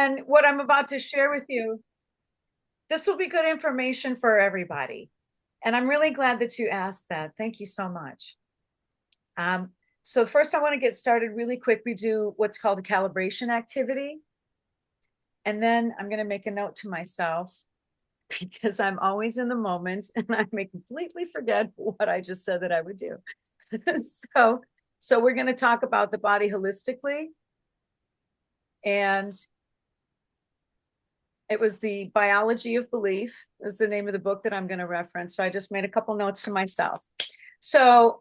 And what I'm about to share with you, this will be good information for everybody. And I'm really glad that you asked that. Thank you so much. Um, so first I want to get started really quick. We do what's called a calibration activity. And then I'm going to make a note to myself because I'm always in the moment and I may completely forget what I just said that I would do. so we're going to talk about the body holistically. And it was The Biology of Belief is the name of the book that I'm going to reference. So I just made a couple notes to myself. So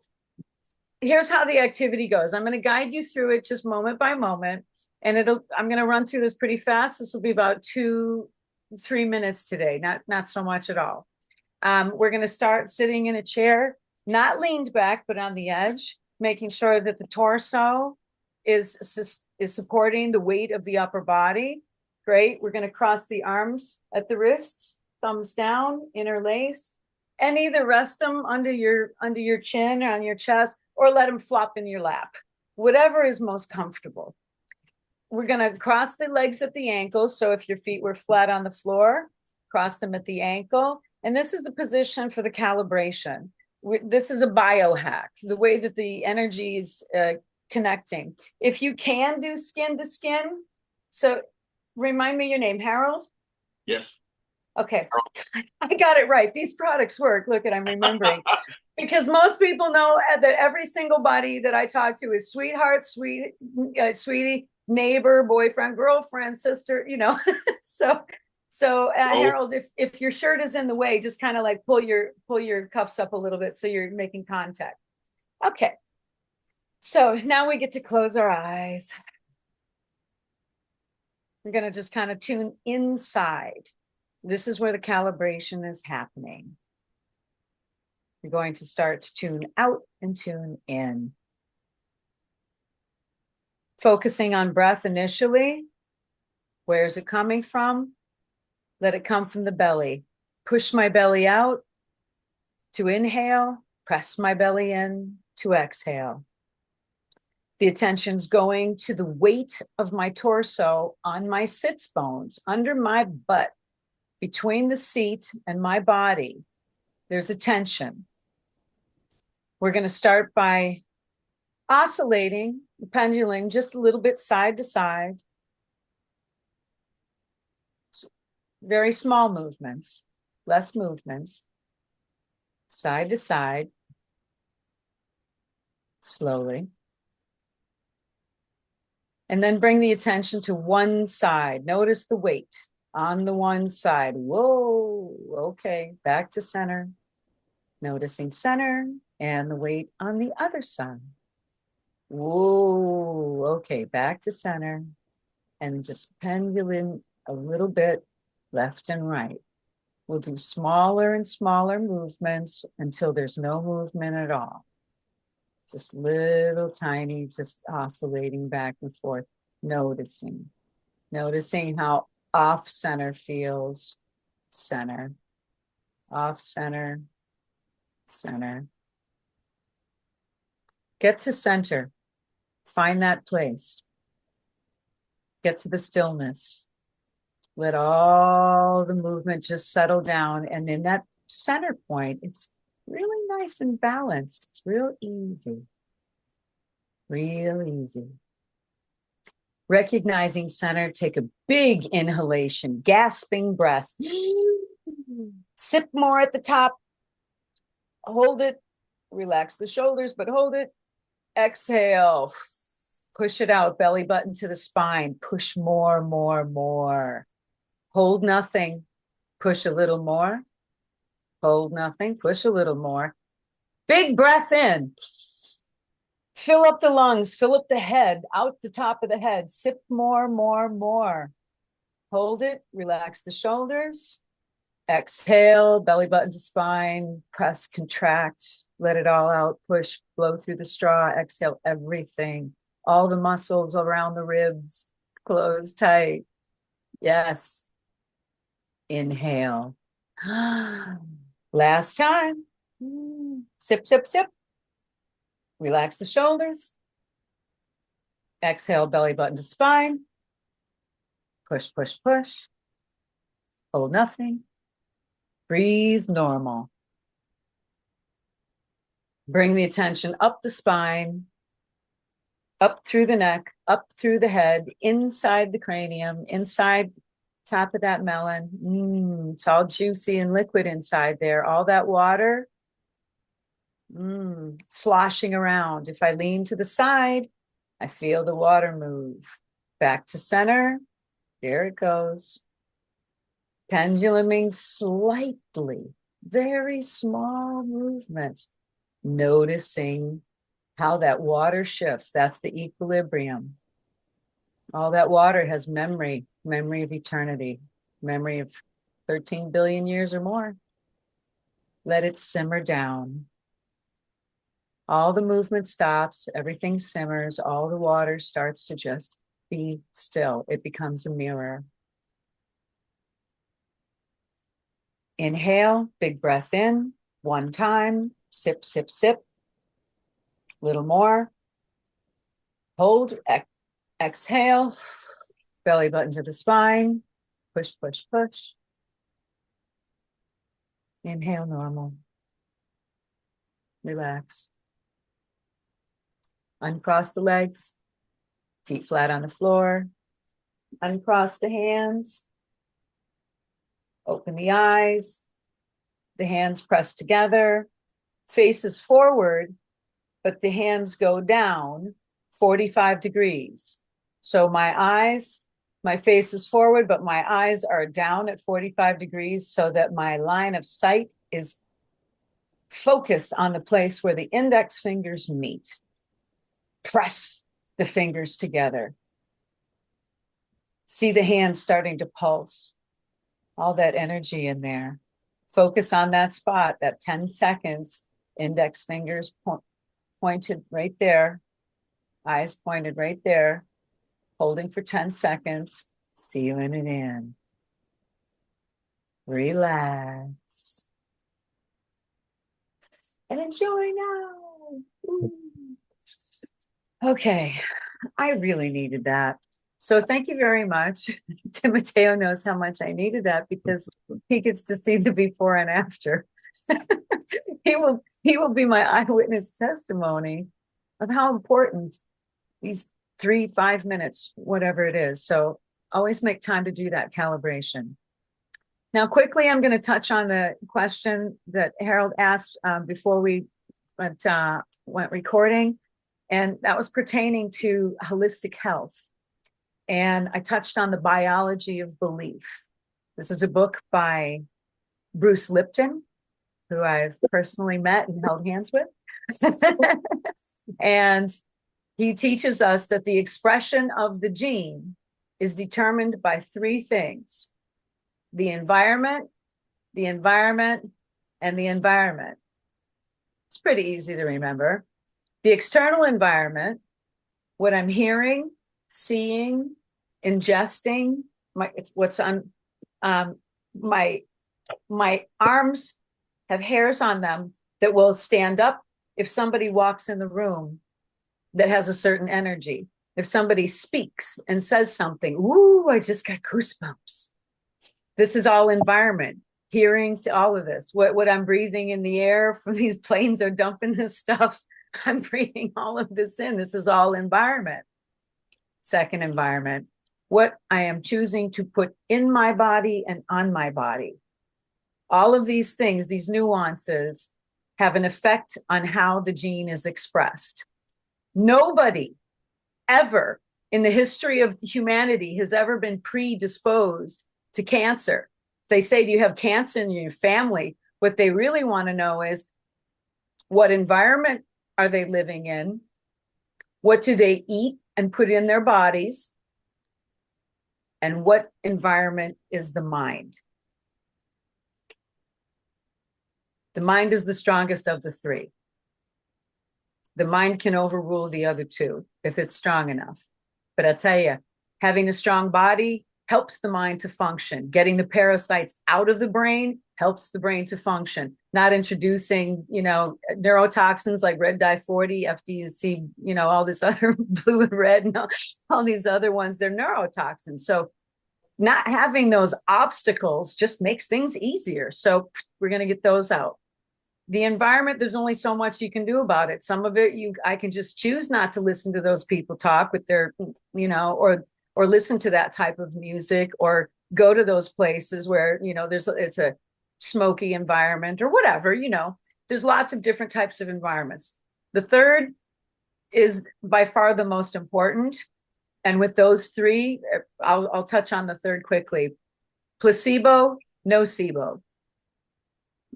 here's how the activity goes. I'm going to guide you through it just moment by moment. And I'm going to run through this pretty fast. This will be about 2-3 minutes today, not so much at all. We're going to start sitting in a chair, not leaned back, but on the edge, making sure that the torso is supporting the weight of the upper body. Great. We're going to cross the arms at the wrists, thumbs down, interlace, and either rest them under your chin, on your chest, or let them flop in your lap, whatever is most comfortable. We're going to cross the legs at the ankles. So if your feet were flat on the floor, cross them at the ankle. And this is the position for the calibration. This is a biohack, the way that the energy is connecting. If you can do skin to skin, so remind me your name, Harold? Yes. Okay, I got it right. These products work. Look at, I'm remembering. Because most people know that every single body that I talk to is sweetheart, sweetie, neighbor, boyfriend, girlfriend, sister, so Harold, if your shirt is in the way, just kind of like pull your cuffs up a little bit so you're making contact. Okay. So now we get to close our eyes. We're going to just kind of tune inside. This is where the calibration is happening. You're going to start to tune out and tune in. Focusing on breath initially. Where is it coming from? Let it come from the belly. Push my belly out to inhale. Press my belly in to exhale. The attention's going to the weight of my torso on my sits bones, under my butt, between the seat and my body. There's a tension. We're going to start by oscillating, pendulating just a little bit side to side. Very small movements, less movements. Side to side, slowly. And then bring the attention to one side. Notice the weight on the one side. Whoa, okay, back to center. Noticing center and the weight on the other side. Whoa, okay, back to center. And just pendulum a little bit left and right. We'll do smaller and smaller movements until there's no movement at all. Just little tiny, just oscillating back and forth, noticing how off center feels. Center, off center, center. Get to center. Find that place. Get to the stillness. Let all the movement just settle down. And in that center point, it's really nice and balanced. It's real easy. Real easy. Recognizing center, take a big inhalation, gasping breath. Sip more at the top. Hold it. Relax the shoulders, but hold it. Exhale. Push it out, belly button to the spine. Push more, more, more. Hold nothing. Push a little more. Hold nothing. Push a little more. Big breath in. Fill up the lungs. Fill up the head. Out the top of the head. Sip more, more, more. Hold it. Relax the shoulders. Exhale. Belly button to spine. Press, contract. Let it all out. Push. Blow through the straw. Exhale everything. All the muscles around the ribs. Close tight. Yes. Inhale. Last time. Sip, sip, sip. Relax the shoulders. Exhale, belly button to spine. Push, push, push. Hold nothing. Breathe normal. Bring the attention up the spine, up through the neck, up through the head, inside the cranium, inside top of that melon. It's all juicy and liquid inside there. All that water sloshing around. If I lean to the side, I feel the water move. Back to center. There it goes. Penduluming slightly, very small movements, noticing how that water shifts. That's the equilibrium. All that water has memory of eternity, memory of 13 billion years or more. Let it simmer down. All the movement stops, everything simmers, all the water starts to just be still. It becomes a mirror. Inhale, big breath in, one time, sip, sip, sip. Little more. Hold, exhale, belly button to the spine, push, push, push. Inhale, normal. Relax. Uncross the legs, feet flat on the floor. Uncross the hands. Open the eyes. The hands press together. Faces forward, but the hands go down 45 degrees. So my face is forward, but my eyes are down at 45 degrees so that my line of sight is focused on the place where the index fingers meet. Press the fingers together. See the hands starting to pulse. All that energy in there. Focus on that spot, that 10 seconds, index fingers pointed right there, eyes pointed right there, holding for 10 seconds, sealing it in. Relax. And enjoy now. Ooh. Okay, I really needed that. So thank you very much. Timoteo knows how much I needed that because he gets to see the before and after. He will be my eyewitness testimony of how important these 3-5 minutes, whatever it is. So always make time to do that calibration. Now, quickly, I'm going to touch on the question that Harold asked before we went recording, and that was pertaining to holistic health. And I touched on the biology of belief. This is a book by Bruce Lipton, who I've personally met and held hands with. And he teaches us that the expression of the gene is determined by 3 things: the environment, and the environment. It's pretty easy to remember. The external environment, what I'm hearing, seeing, ingesting, what's on my arms have hairs on them that will stand up if somebody walks in the room that has a certain energy. If somebody speaks and says something, ooh, I just got goosebumps. This is all environment, hearings, all of this. What I'm breathing in the air from these planes are dumping this stuff. I'm breathing all of this in. This is all environment. Second environment, what I am choosing to put in my body and on my body. All of these things, these nuances, have an effect on how the gene is expressed. Nobody ever in the history of humanity has ever been predisposed to cancer. They say, do you have cancer in your family? What they really want to know is, what environment are they living in? What do they eat and put in their bodies? And what environment is the mind? The mind is the strongest of the 3. The mind can overrule the other 2 if it's strong enough. But I tell you, having a strong body helps the mind to function. Getting the parasites out of the brain helps the brain to function. Not introducing, neurotoxins like red dye 40, FDC, all this other blue and red and all these other ones, they're neurotoxins. So not having those obstacles just makes things easier. So we're going to get those out. The environment, there's only so much you can do about it. Some of it I can just choose not to listen to those people talk with their, or listen to that type of music, or go to those places where, it's a smoky environment or whatever, there's lots of different types of environments. The third is by far the most important. And with those three, I'll touch on the third quickly. Placebo, nocebo.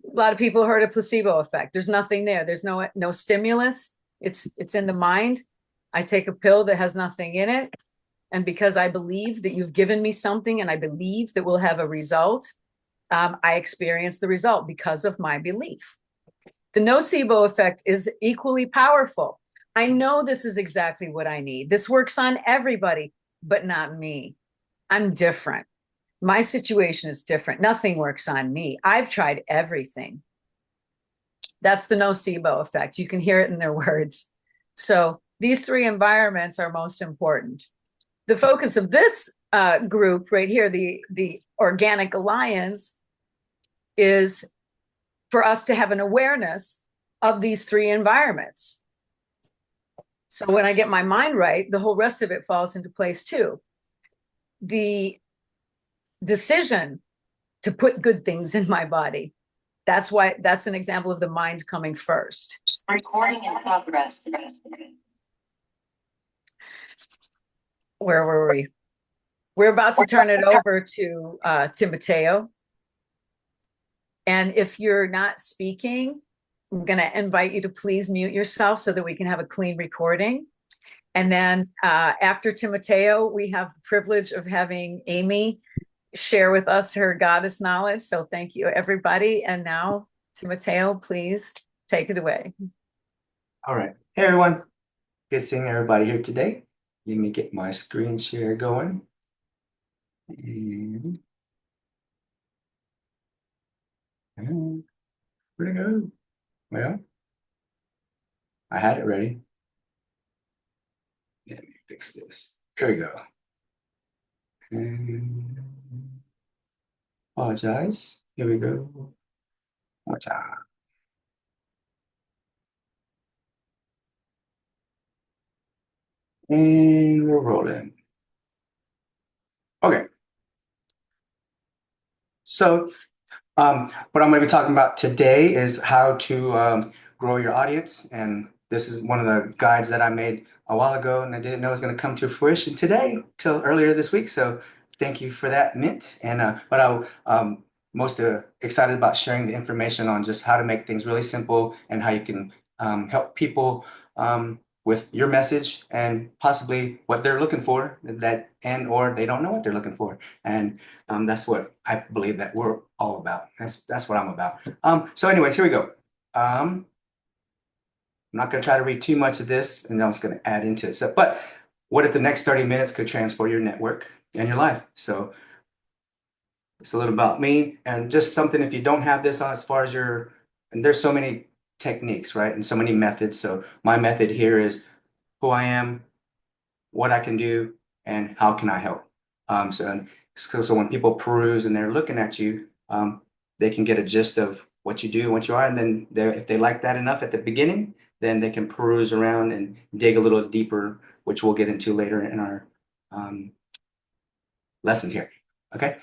A lot of people heard of placebo effect. There's nothing there. There's no stimulus. It's in the mind. I take a pill that has nothing in it. And because I believe that you've given me something and I believe that we'll have a result, I experience the result because of my belief. The nocebo effect is equally powerful. I know this is exactly what I need. This works on everybody, but not me. I'm different. My situation is different. Nothing works on me. I've tried everything. That's the nocebo effect. You can hear it in their words. So these three environments are most important. The focus of this group right here, the Organic Alliance, is for us to have an awareness of these three environments. So when I get my mind right, the whole rest of it falls into place too. The decision to put good things in my body, that's an example of the mind coming first. Recording in progress. Where were we? We're about to turn it over to Timoteo. And if you're not speaking, I'm going to invite you to please mute yourself so that we can have a clean recording. And then after Timoteo, we have the privilege of having Amy share with us her goddess knowledge. So thank you, everybody. And now, Timoteo, please take it away. All right. Hey, everyone. Good seeing everybody here today. Let me get my screen share going. And where'd it go? Well, I had it ready. Let me fix this. Here we go. And apologize. Here we go. More time. And we're rolling. Okay. So what I'm going to be talking about today is how to grow your audience. And this is one of the guides that I made a while ago, and I didn't know it was going to come to fruition today till earlier this week. So thank you for that, Mint. And but I'm most excited about sharing the information on just how to make things really simple and how you can help people with your message and possibly what they're looking for, or they don't know what they're looking for. And that's what I believe that we're all about. That's what I'm about. So anyways, here we go. I'm not going to try to read too much of this, and I'm just going to add into it. So, but what if the next 30 minutes could transform your network and your life? So it's a little about me, and just something if you don't have this on as far as and there's so many techniques, right? And so many methods. So my method here is who I am, what I can do, and how can I help. So when people peruse and they're looking at you, they can get a gist of what you do and what you are. And then if they like that enough at the beginning, then they can peruse around and dig a little deeper, which we'll get into later in our lessons here. Okay.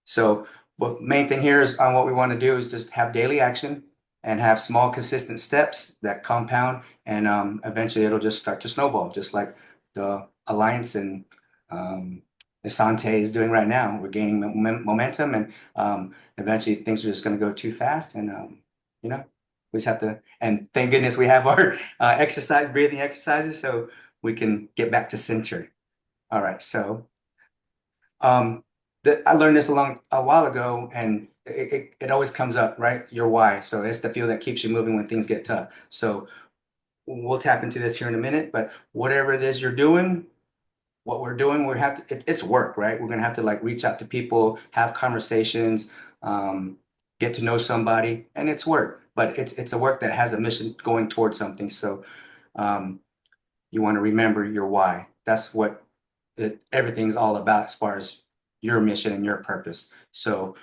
So the main thing here is what we want to do is just have daily action and have small, consistent steps that compound, and eventually it'll just start to snowball, just like the Alliance and Asante is doing right now. We're gaining momentum, and eventually things are just going to go too fast, and we just have to. And thank goodness we have our breathing exercises, so we can get back to center. All right, so. I learned this a while ago, and it always comes up, right? Your why. So it's the fuel that keeps you moving when things get tough. So we'll tap into this here in a minute, but whatever it is you're doing, what we're doing, it's work, right? We're gonna have to like reach out to people, have conversations, get to know somebody, and it's work, but it's a work that has a mission going towards something. So you want to remember your why. That's what everything's all about as far as your mission and your purpose. So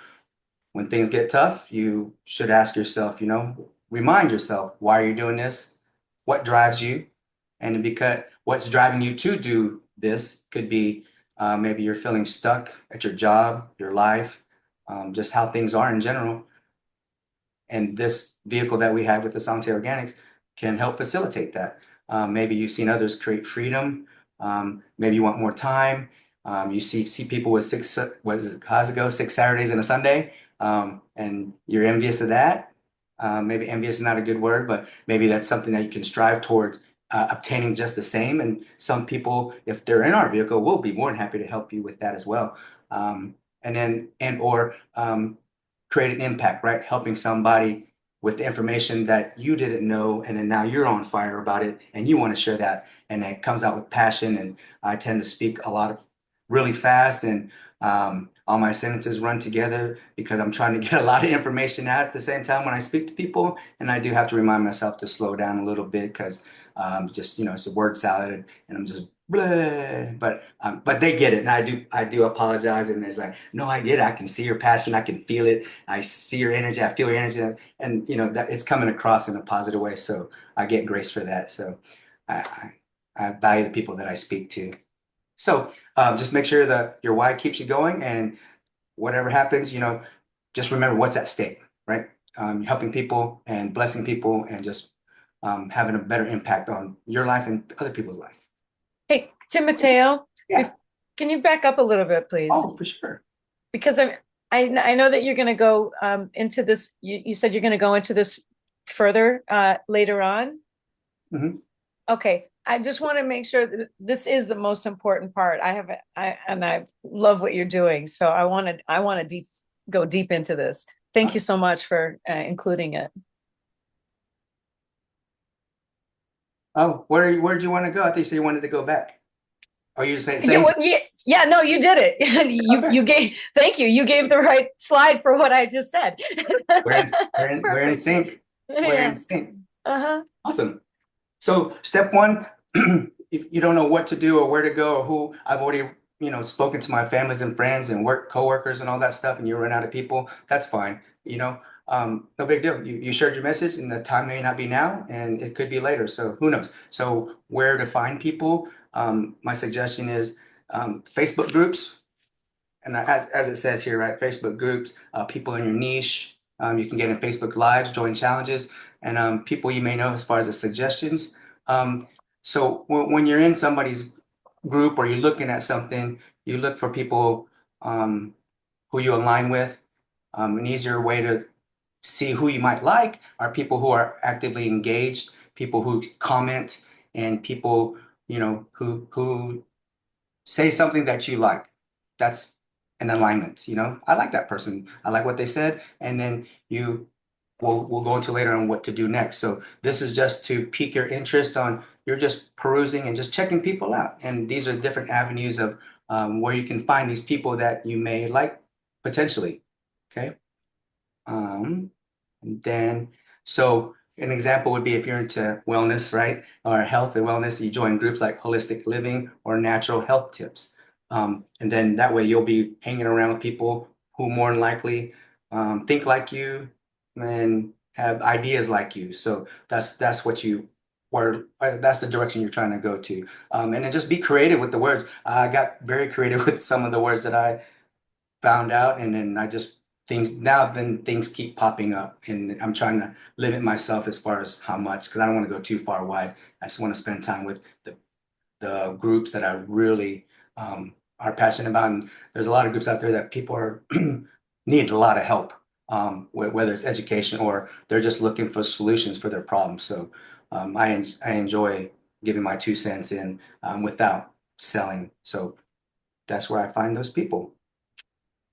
when things get tough, you should ask yourself, remind yourself, why are you doing this? What drives you? And because what's driving you to do this could be maybe you're feeling stuck at your job, your life, just how things are in general. And this vehicle that we have with the Asante Organics can help facilitate that. Maybe you've seen others create freedom. Maybe you want more time. You see people with how's it go? 6 Saturdays and a Sunday, and you're envious of that. Maybe envious is not a good word, but maybe that's something that you can strive towards obtaining just the same. And some people, if they're in our vehicle, will be more than happy to help you with that as well. Or create an impact, right? Helping somebody with the information that you didn't know, and then now you're on fire about it and you want to share that, and it comes out with passion. And I tend to speak a lot of really fast, and all my sentences run together because I'm trying to get a lot of information out at the same time when I speak to people, and I do have to remind myself to slow down a little bit because just it's a word salad, and I'm just blah. But they get it, and I do apologize, and there's like, no, I get it. I can see your passion, I can feel it, I see your energy, I feel your energy, and that it's coming across in a positive way. So I get grace for that. So I value the people that I speak to. So just make sure that your why keeps you going, and whatever happens, just remember what's at stake, right? Helping people and blessing people, and just having a better impact on your life and other people's life. Hey, Tim Mateo, Yeah. can you back up a little bit, please? Oh, for sure. Because I know that you're going to go into this. You said you're going to go into this further later on. Mhm. Okay, I just want to make sure that this is the most important part. I love what you're doing, so I want to go deep into this. Thank you so much for including it. Oh, where'd you want to go? I thought you said you wanted to go back. Oh, you're saying Yeah, no, you did it. Okay. You gave, thank you. You gave the right slide for what I just said. We're in sync. We're Yeah. in sync. Uh-huh. Awesome. So step one, if you don't know what to do or where to go or who, I've already, spoken to my families and friends and coworkers and all that stuff, and you run out of people, that's fine. No big deal. You shared your message, and the time may not be now, and it could be later. So who knows? So where to find people? My suggestion is Facebook groups, and as it says here, right? Facebook groups, people in your niche. You can get in Facebook Lives, join challenges, and people you may know as far as the suggestions. So when you're in somebody's group or you're looking at something, you look for people who you align with. An easier way to see who you might like are people who are actively engaged, people who comment, and people who say something that you like. That's an alignment. I like that person. I like what they said, and then we'll go into later on what to do next. So this is just to pique your interest on. You're just perusing and just checking people out, and these are different avenues of where you can find these people that you may like potentially. Okay. And then, so an example would be if you're into wellness, right? Or health and wellness, you join groups like Holistic Living or Natural Health Tips. And then that way you'll be hanging around with people who more than likely think like you and have ideas like you. So that's what that's the direction you're trying to go to. And then just be creative with the words. I got very creative with some of the words that I found out, and then things keep popping up, and I'm trying to limit myself as far as how much, because I don't want to go too far wide. I just want to spend time with the groups that I really are passionate about. And there's a lot of groups out there that people are need a lot of help, whether it's education or they're just looking for solutions for their problems. So I enjoy giving my 2 cents in without selling. So that's where I find those people.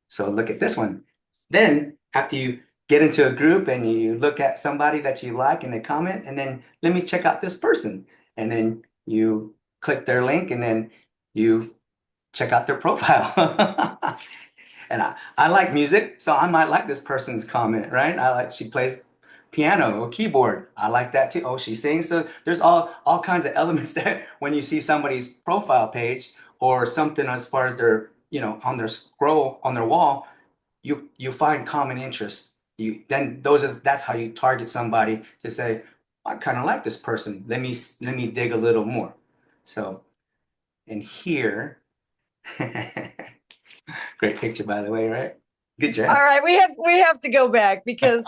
So look at this one. Then after you get into a group and you look at somebody that you like and they comment, and then let me check out this person. And then you click their link, and then you check out their profile. And I like music, so I might like this person's comment, right? She plays piano or keyboard. I like that too. Oh, she sings. So there's all kinds of elements that when you see somebody's profile page or something as far as their on their scroll on their wall, you find common interests. That's how you target somebody to say, I kind of like this person. Let me dig a little more. So in here, great picture by the way, right? Good All dress. right, we have to go back because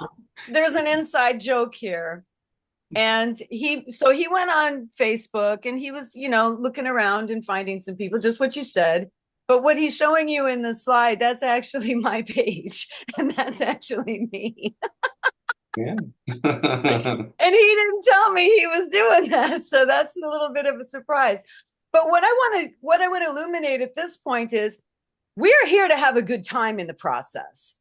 there's an inside joke here. And he went on Facebook and he was, looking around and finding some people, just what you said. But what he's showing you in the slide, that's actually my page, and that's actually me. Yeah. And he didn't tell me he was doing that. So that's a little bit of a surprise. But what I want to illuminate at this point is we're here to have a good time in the process.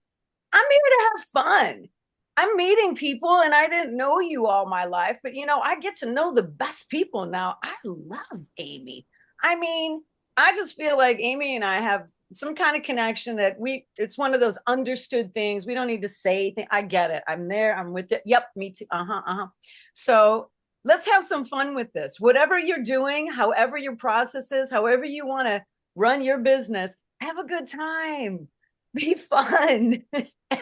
I'm here to have fun. I'm meeting people and I didn't know you all my life, but I get to know the best people now. I love Amy. I mean, I just feel like Amy and I have some kind of connection that it's one of those understood things. We don't need to say anything. I get it. I'm there. I'm with it. Yep, me too. Uh-huh. Uh-huh. So let's have some fun with this. Whatever you're doing, however your process is, however you want to run your business, have a good time. Be fun.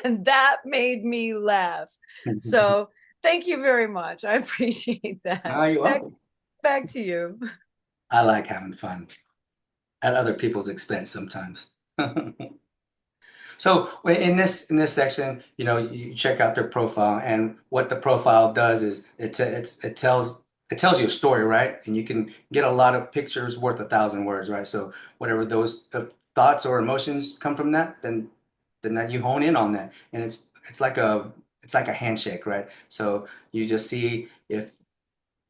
And that made me laugh. So thank you very much. I appreciate that. You're welcome. Back to you. I like having fun at other people's expense sometimes. So in this section, you check out their profile, and what the profile does is it tells you a story, right? And you can get a lot of pictures worth 1,000 words, right? So whatever those thoughts or emotions come from that, then that you hone in on that, and it's like a handshake, right? So you just see if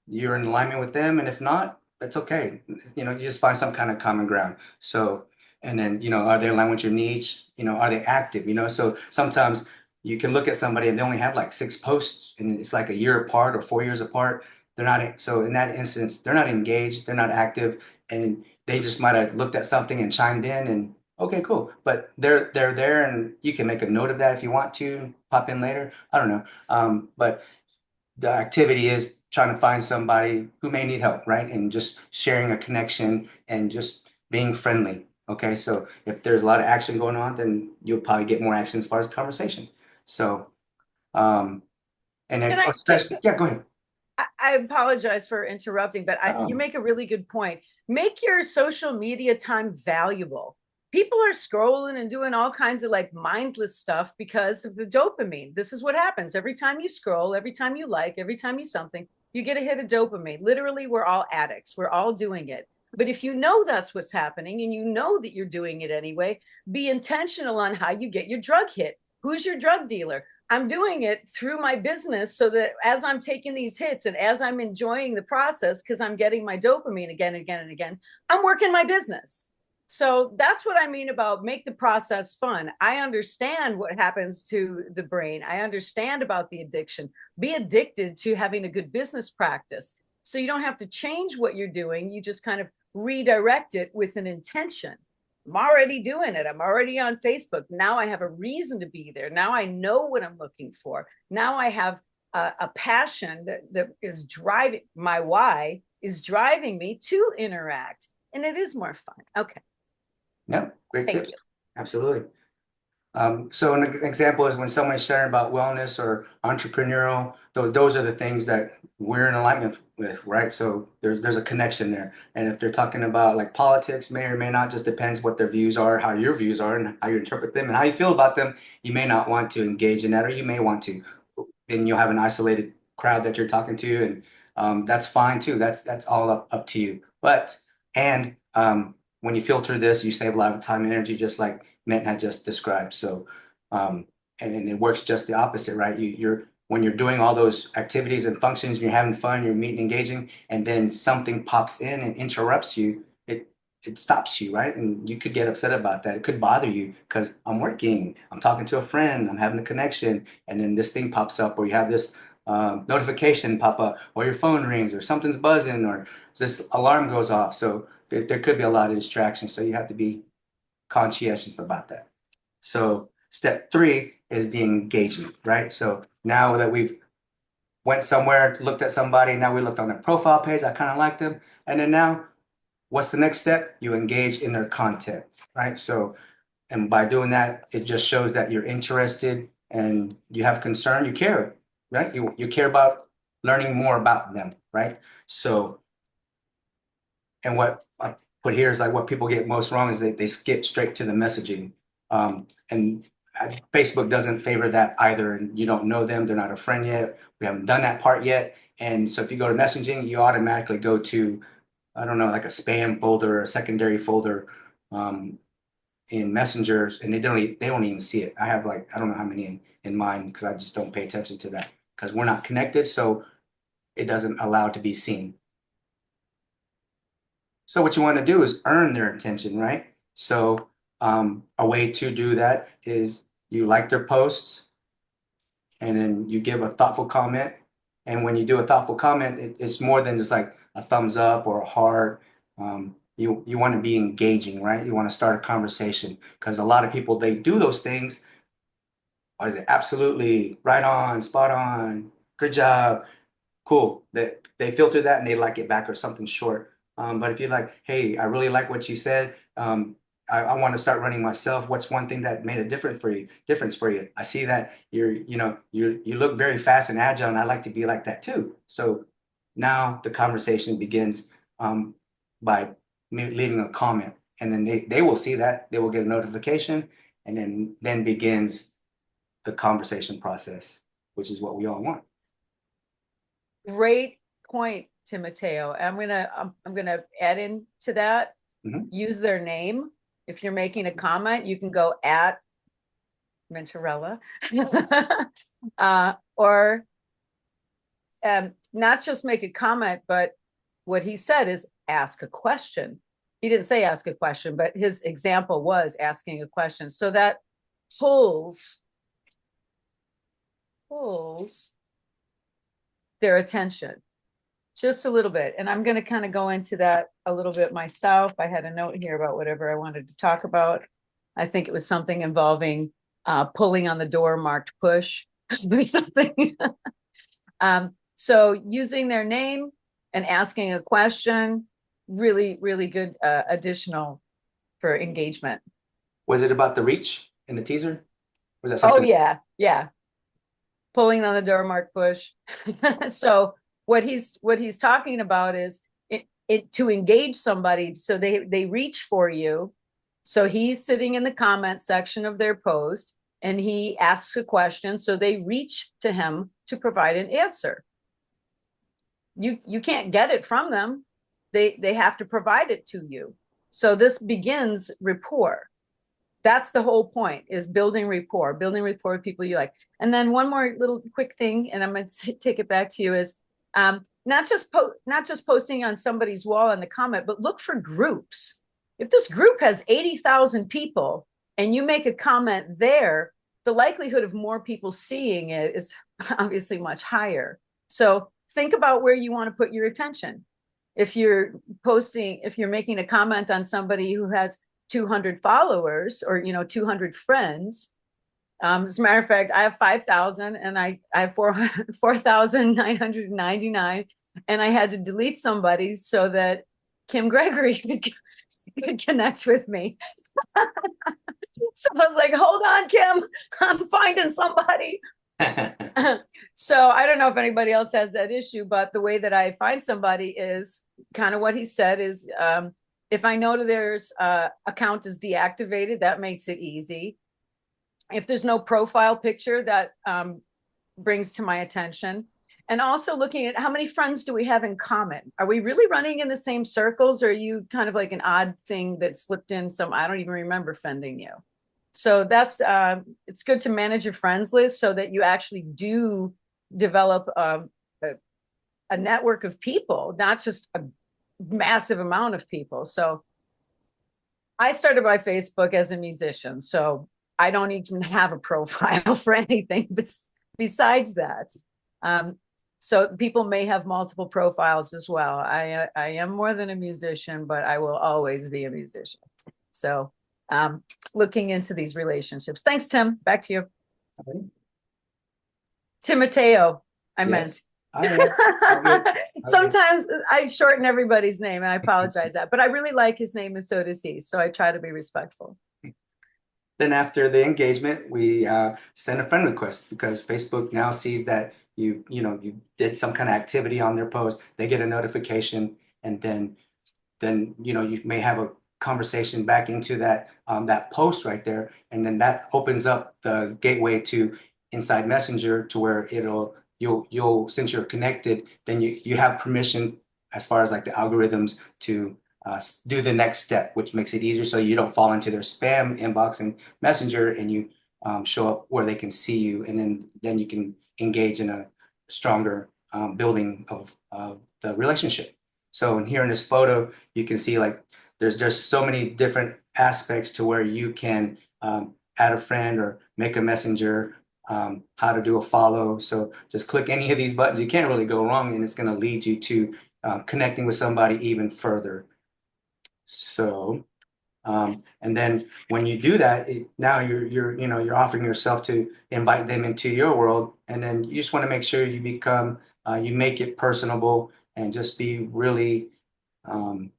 you're in alignment with them, and if not, that's okay. You just find some kind of common ground. So, and then, are they aligned with your needs? Are they active? So sometimes you can look at somebody and they only have like 6 posts and it's like a year apart or 4 years apart. They're not, so in that instance, they're not engaged, they're not active, and they just might have looked at something and chimed in and okay, cool. But they're there, and you can make a note of that if you want to pop in later. I don't know. But the activity is trying to find somebody who may need help, right? And just sharing a connection and just being friendly. Okay, so if there's a lot of action going on, then you'll probably get more action as far as conversation. So, and then Can I especially, yeah, go ahead. I apologize for interrupting, but you make a really good point. Make your social media time valuable. People are scrolling and doing all kinds of like mindless stuff because of the dopamine. This is what happens every time you scroll, every time you like, every time you something, you get a hit of dopamine. Literally, we're all addicts. We're all doing it. But if you know that's what's happening and you know that you're doing it anyway, be intentional on how you get your drug hit. Who's your drug dealer? I'm doing it through my business so that as I'm taking these hits and as I'm enjoying the process, because I'm getting my dopamine again and again and again, I'm working my business. So that's what I mean about make the process fun. I understand what happens to the brain. I understand about the addiction. Be addicted to having a good business practice. So you don't have to change what you're doing. You just kind of redirect it with an intention. I'm already doing it. I'm already on Facebook. Now I have a reason to be there. Now I know what I'm looking for. Now I have a passion that is driving my why is driving me to interact. And it is more fun. Okay. Yeah, great Thank tips. you. Absolutely. So an example is when someone's sharing about wellness or entrepreneurial, those are the things that we're in alignment with, right? So there's a connection there. And if they're talking about like politics, may or may not, just depends what their views are, how your views are, and how you interpret them and how you feel about them. You may not want to engage in that, or you may want to. Then you'll have an isolated crowd that you're talking to, and that's fine too. That's all up to you. When you filter this, you save a lot of time and energy, just like Mint had just described. So, and it works just the opposite, right? You're when you're doing all those activities and functions, you're having fun, you're meeting, engaging, and then something pops in and interrupts you. It stops you, right? And you could get upset about that. It could bother you because I'm working, I'm talking to a friend, I'm having a connection, and then this thing pops up, or you have this notification pop up, or your phone rings, or something's buzzing, or this alarm goes off. So there could be a lot of distractions. So you have to be conscientious about that. So step 3 is the engagement, right? So now that we've went somewhere, looked at somebody, now we looked on their profile page, I kind of like them. And then now what's the next step? You engage in their content, right? So, and by doing that, it just shows that you're interested and you have concern, you care, right? You care about learning more about them, right? So, and what I put here is like what people get most wrong is they skip straight to the messaging. And Facebook doesn't favor that either. And you don't know them, they're not a friend yet. We haven't done that part yet. And so if you go to messaging, you automatically go to, I don't know, like a spam folder or a secondary folder in messengers, and they don't even see it. I have like, I don't know how many in mine because I just don't pay attention to that because we're not connected. So it doesn't allow it to be seen. So what you want to do is earn their attention, right? So a way to do that is you like their posts and then you give a thoughtful comment. And when you do a thoughtful comment, it's more than just like a thumbs up or a heart. You want to be engaging, right? You want to start a conversation because a lot of people, they do those things. Or is it absolutely right on, spot on, good job, cool. They filter that and they like it back or something short. But if you're like, hey, I really like what you said. I want to start running myself. What's one thing that made a difference for you? I see that you look very fast and agile, and I like to be like that too. So now the conversation begins by me leaving a comment, and then they will see that, they will get a notification, and then begins the conversation process, which is what we all want. Great point, Timoteo. I'm gonna add into that. Mhm. Use their name. If you're making a comment, you can go at Mentorella. Or not just make a comment, but what he said is ask a question. He didn't say ask a question, but his example was asking a question. So that pulls their attention just a little bit. And I'm going to kind of go into that a little bit myself. I had a note here about whatever I wanted to talk about. I think it was something involving pulling on the door marked push or something. So using their name and asking a question, really, really good additional for engagement. Was it about the reach in the teaser? Was that Oh something? yeah. Pulling on the door marked push. So what he's talking about is it to engage somebody so they reach for you. So he's sitting in the comment section of their post and he asks a question, so they reach to him to provide an answer. You can't get it from them. They have to provide it to you. So this begins rapport. That's the whole point, is building rapport with people you like. And then one more little quick thing, and I'm going to take it back to you, is not just posting on somebody's wall in the comment, but look for groups. If this group has 80,000 people and you make a comment there, the likelihood of more people seeing it is obviously much higher. So think about where you want to put your attention. If you're making a comment on somebody who has 200 followers or 200 friends, as a matter of fact, I have 5,000 and I have 4,999, and I had to delete somebody so that Kim Gregory could connect with me. So I was like, hold on, Kim, I'm finding somebody. So I don't know if anybody else has that issue, but the way that I find somebody is kind of what he said is, if I know there's account is deactivated, that makes it easy. If there's no profile picture, that brings to my attention. And also looking at how many friends do we have in common? Are we really running in the same circles, or are you kind of like an odd thing that slipped in some, I don't even remember friending you. So that's, it's good to manage your friends list so that you actually do develop a network of people, not just a massive amount of people. So I started my Facebook as a musician, so I don't even have a profile for anything besides that. So people may have multiple profiles as well. I am more than a musician, but I will always be a musician. So looking into these relationships. Thanks, Tim. Back to you. Okay. Timoteo, I Yes. meant. All right. All good. Okay. Sometimes I shorten everybody's name and I apologize that, but I really like his name and so does he. So I try to be respectful. Then after the engagement, we send a friend request because Facebook now sees that you did some kind of activity on their post. They get a notification, and then you may have a conversation back into that post right there, and then that opens up the gateway to inside Messenger to where you'll since you're connected, then you have permission as far as like the algorithms to do the next step, which makes it easier so you don't fall into their spam inbox and Messenger, and you show up where they can see you, and then you can engage in a stronger building of the relationship. So in here in this photo, you can see like there's so many different aspects to where you can add a friend or make a messenger, how to do a follow. So just click any of these buttons. You can't really go wrong, and it's going to lead you to connecting with somebody even further. So, and then when you do that, now you're offering yourself to invite them into your world, and then you just want to make sure you make it personable and just be really um,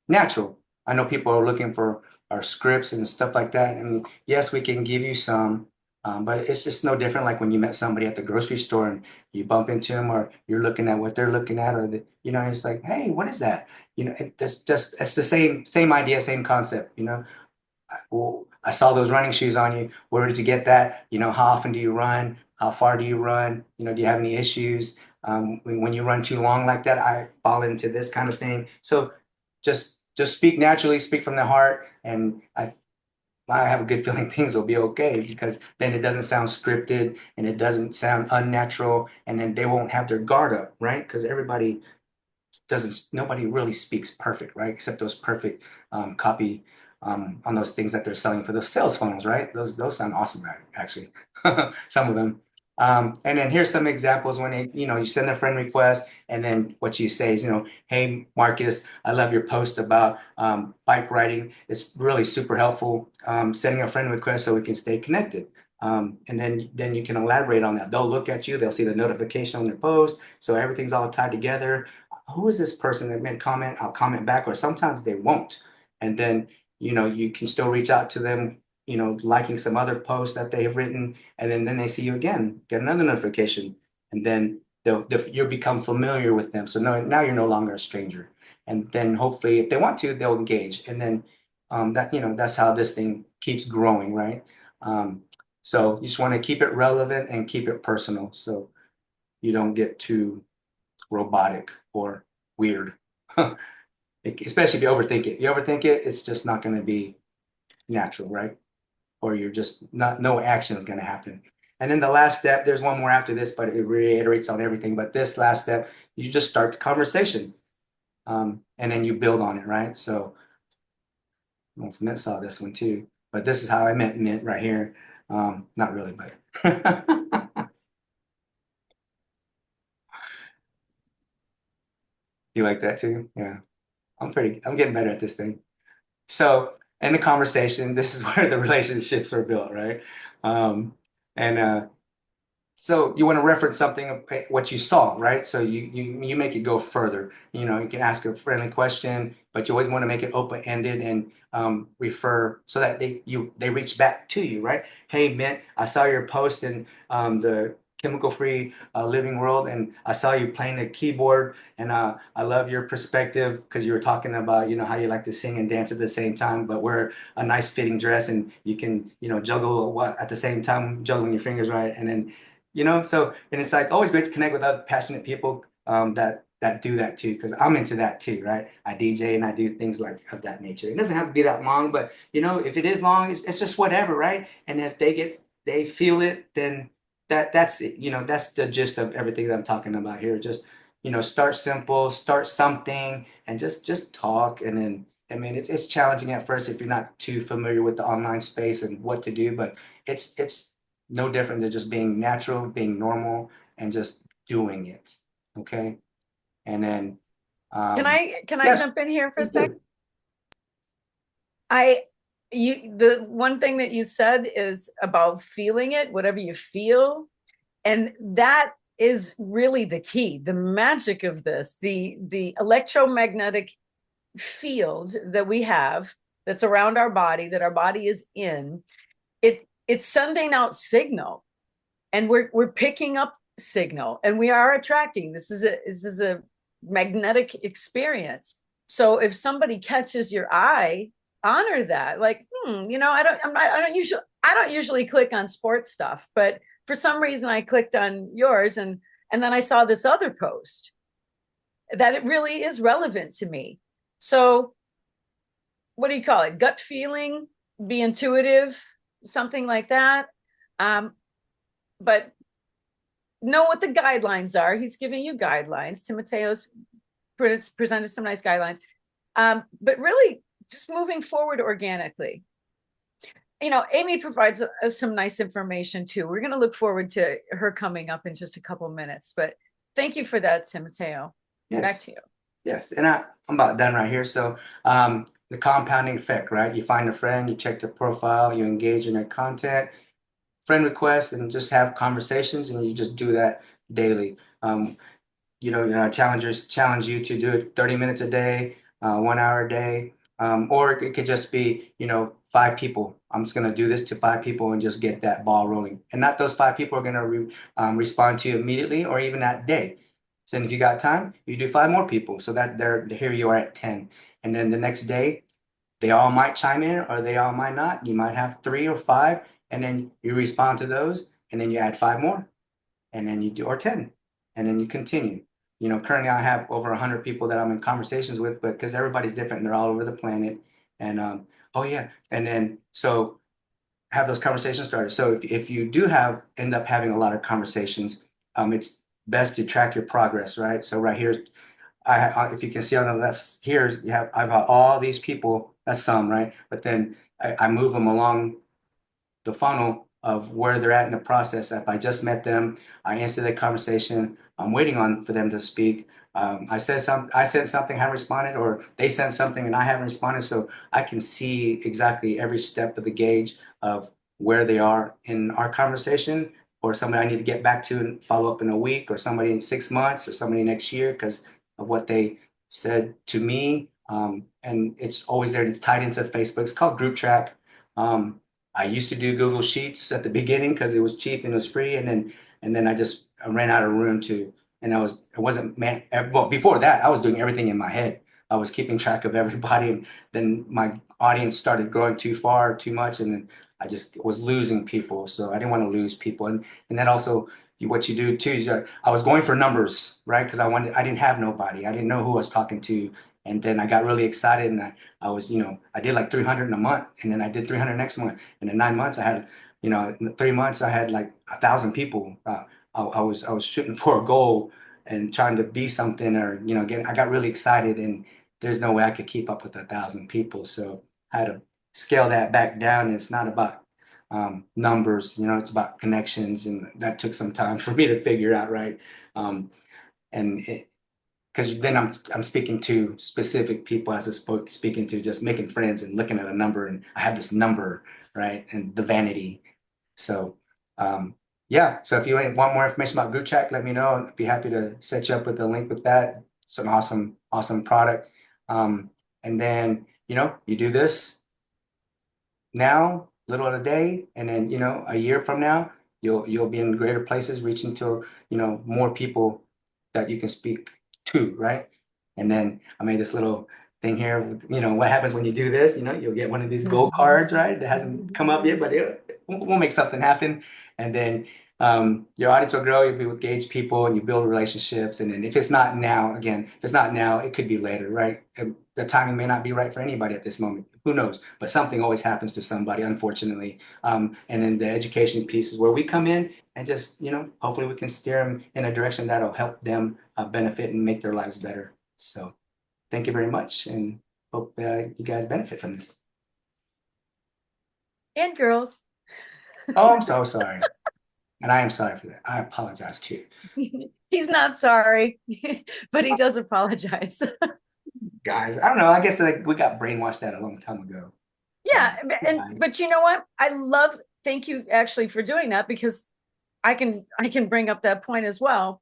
natural. I know people are looking for our scripts and stuff like that. And yes, we can give you some, but it's just no different like when you met somebody at the grocery store and you bump into them or you're looking at what they're looking at, or it's like, hey, what is that? It's the same idea, same concept, Well, I saw those running shoes on you. Where did you get that? How often do you run? How far do you run? Do you have any issues? When you run too long like that, I fall into this kind of thing. So just speak naturally, speak from the heart, and I have a good feeling things will be okay because then it doesn't sound scripted and it doesn't sound unnatural, and then they won't have their guard up, right? Because nobody really speaks perfect, right? Except those perfect copy on those things that they're selling for those sales funnels, right? Those sound awesome, right? Actually, some of them. And then here's some examples when you send a friend request, and then what you say is, hey Marcus, I love your post about bike riding. It's really super helpful. Sending a friend request so we can stay connected. And then you can elaborate on that. They'll look at you, they'll see the notification on their post, so everything's all tied together. Who is this person that made a comment? I'll comment back, or sometimes they won't. And then, you can still reach out to them, liking some other post that they have written, and then they see you again, get another notification, and then you'll become familiar with them. So now you're no longer a stranger. And then hopefully, if they want to, they'll engage. And then that's how this thing keeps growing, right? So you just want to keep it relevant and keep it personal, so you don't get too robotic or weird. Especially if you overthink it. You overthink it, it's just not going to be natural, right? Or you're just no action is going to happen. And then the last step, there's one more after this, but it reiterates on everything. But this last step, you just start the conversation, and then you build on it, right? So, I don't know if Mint saw this one too, but this is how I met Mint right here. Not really, but you like that too? Yeah. I'm getting better at this thing. So in the conversation, this is where the relationships are built, right? Um, and so you want to reference something of what you saw, right? So you make it go further. You can ask a friendly question, but you always want to make it open-ended and refer so that they reach back to you, right? Hey, Mint, I saw your post in the chemical-free living world, and I saw you playing the keyboard, and I love your perspective because you were talking about how you like to sing and dance at the same time, but wear a nice fitting dress, and you can juggle what at the same time, juggling your fingers, right? And then and it's like always great to connect with other passionate people that do that too, because I'm into that too, right? I DJ and I do things like of that nature. It doesn't have to be that long, but if it is long, it's just whatever, right? And if they feel it, then that's it. That's the gist of everything that I'm talking about here. Just start simple, start something, and just talk. And then I mean, it's challenging at first if you're not too familiar with the online space and what to do, but it's no different than just being natural, being normal, and just doing it. Okay. And then, Can um, I yeah, jump in here for a please sec? do. The one thing that you said is about feeling it, whatever you feel. And that is really the key. The magic of this, the electromagnetic field that we have that's around our body, that our body is in, it's sending out signal, and we're picking up signal, and we are attracting. This is a magnetic experience. So if somebody catches your eye, honor that. Like, I don't usually click on sports stuff, but for some reason I clicked on yours, and then I saw this other post that it really is relevant to me. So what do you call it? Gut feeling, be intuitive, something like that. But know what the guidelines are. He's giving you guidelines. Timoteo's presented some nice guidelines. But really just moving forward organically. Amy provides some nice information too. We're going to look forward to her coming up in just a couple minutes, but thank you for that, Timoteo. Yes. Back to you. Yes, and I'm about done right here. So the compounding effect, right? You find a friend, you check their profile, you engage in their content, friend requests, and just have conversations, and you just do that daily. Challengers challenge you to do it 30 minutes a day, 1 hour a day, or it could just be, 5 people. I'm just going to do this to 5 people and just get that ball rolling. And not those 5 people are going to respond to you immediately or even that day. So if you got time, you do 5 more people. So that here you are at 10. And then the next day, they all might chime in or they all might not. You might have 3 or 5, and then you respond to those, and then you add 5 more, and then you do, or 10, and then you continue. Currently I have over 100 people that I'm in conversations with, but because everybody's different, and they're all over the planet. And oh yeah, and then so have those conversations started. So if you do end up having a lot of conversations, it's best to track your progress, right? So right here, if you can see on the left here, I've got all these people. That's some, right? But then I move them along the funnel of where they're at in the process. If I just met them, I answer the conversation. I'm waiting for them to speak. I said something, haven't responded, or they sent something and I haven't responded. So I can see exactly every step of the gauge of where they are in our conversation, or somebody I need to get back to and follow up in a week, or somebody in 6 months, or somebody next year because of what they said to me. And it's always there. It's tied into Facebook. It's called Group Track. I used to do Google Sheets at the beginning because it was cheap and it was free, and then I ran out of room and it wasn't meant. Well, before that, I was doing everything in my head. I was keeping track of everybody, and then my audience started growing too much, and then I just was losing people. So I didn't want to lose people, and then also what you do too is I was going for numbers, right? Because I didn't have nobody, I didn't know who I was talking to, and then I got really excited, and I was, I did like 300 in a month, and then I did 300 next month. And in 9 months, I had, in 3 months, I had like 1,000 people. I was shooting for a goal and trying to be something, or, I got really excited, and there's no way I could keep up with 1,000 people. So I had to scale that back down. And it's not about numbers, it's about connections. And that took some time for me to figure out, right? And because then I'm speaking to specific people as speaking to just making friends and looking at a number, and I have this number, right? And the vanity. So yeah, so if you want more information about Group Chat, let me know. I'd be happy to set you up with a link with that. It's an awesome product. And then you do this now, little at a day, and then a year from now, you'll be in greater places, reaching to more people that you can speak to, right? And then I made this little thing here. What happens when you do this? You'll get one of these gold cards, right? That hasn't come up yet, but we'll make something happen. And then your audience will grow. You'll be with engaged people, and you build relationships. And then if it's not now, it could be later, right? The timing may not be right for anybody at this moment. Who knows? But something always happens to somebody, unfortunately. And then the education piece is where we come in, and just, hopefully we can steer them in a direction that'll help them benefit and make their lives better. So thank you very much, and hope you guys benefit from this. And girls. Oh, I'm so sorry. And I am sorry for that. I apologize too. He's not sorry, but he does apologize. Guys, I don't know. I guess we got brainwashed that a long time ago. Yeah, but you know what? Thank you actually for doing that, because I can bring up that point as well,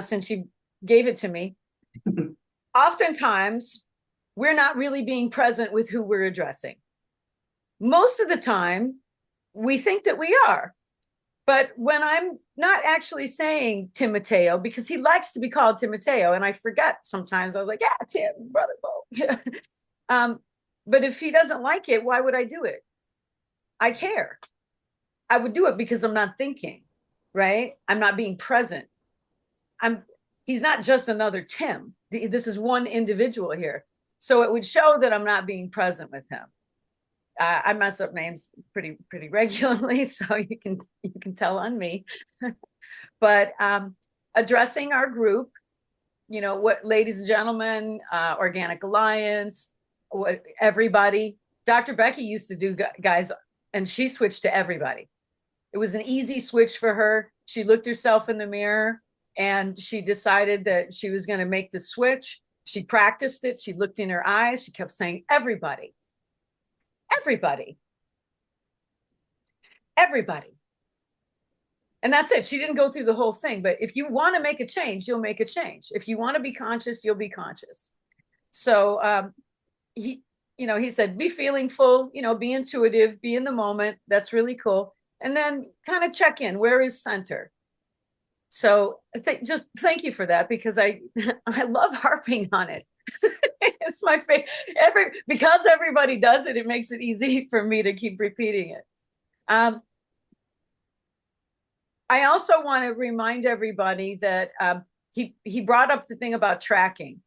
since you gave it to me. Oftentimes, we're not really being present with who we're addressing. Most of the time, we think that we are. But when I'm not actually saying Timoteo, because he likes to be called Timoteo, and I forget sometimes, I was like, yeah, Tim, brother Bo. But if he doesn't like it, why would I do it? I care. I would do it because I'm not thinking, right? I'm not being present. He's not just another Tim. This is one individual here. So it would show that I'm not being present with him. I mess up names pretty regularly, so you can tell on me. But addressing our group, what, ladies and gentlemen, Organic Alliance, what, everybody. Dr. Becky used to do, guys, and she switched to everybody. It was an easy switch for her. She looked herself in the mirror and she decided that she was going to make the switch. She practiced it. She looked in her eyes. She kept saying, everybody. Everybody. Everybody. And that's it. She didn't go through the whole thing, but if you want to make a change, you'll make a change. If you want to be conscious, you'll be conscious. So he said, be feeling full, be intuitive, be in the moment. That's really cool. And then kind of check in. Where is center? So just thank you for that, because I love harping on it. It's my favorite. Because everybody does it, it makes it easy for me to keep repeating it. I also want to remind everybody that he brought up the thing about tracking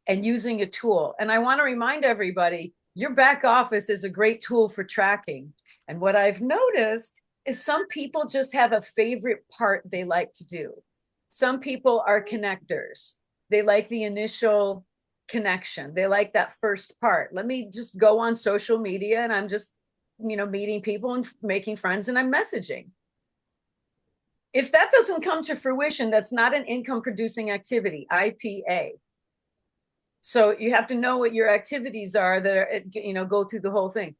and using a tool. And I want to remind everybody, your back office is a great tool for tracking. And what I've noticed is some people just have a favorite part they like to do. Some people are connectors. They like the initial connection. They like that first part. Let me just go on social media and I'm just, meeting people and making friends and I'm messaging. If that doesn't come to fruition, that's not an income producing activity, IPA. So you have to know what your activities are that are, go through the whole thing.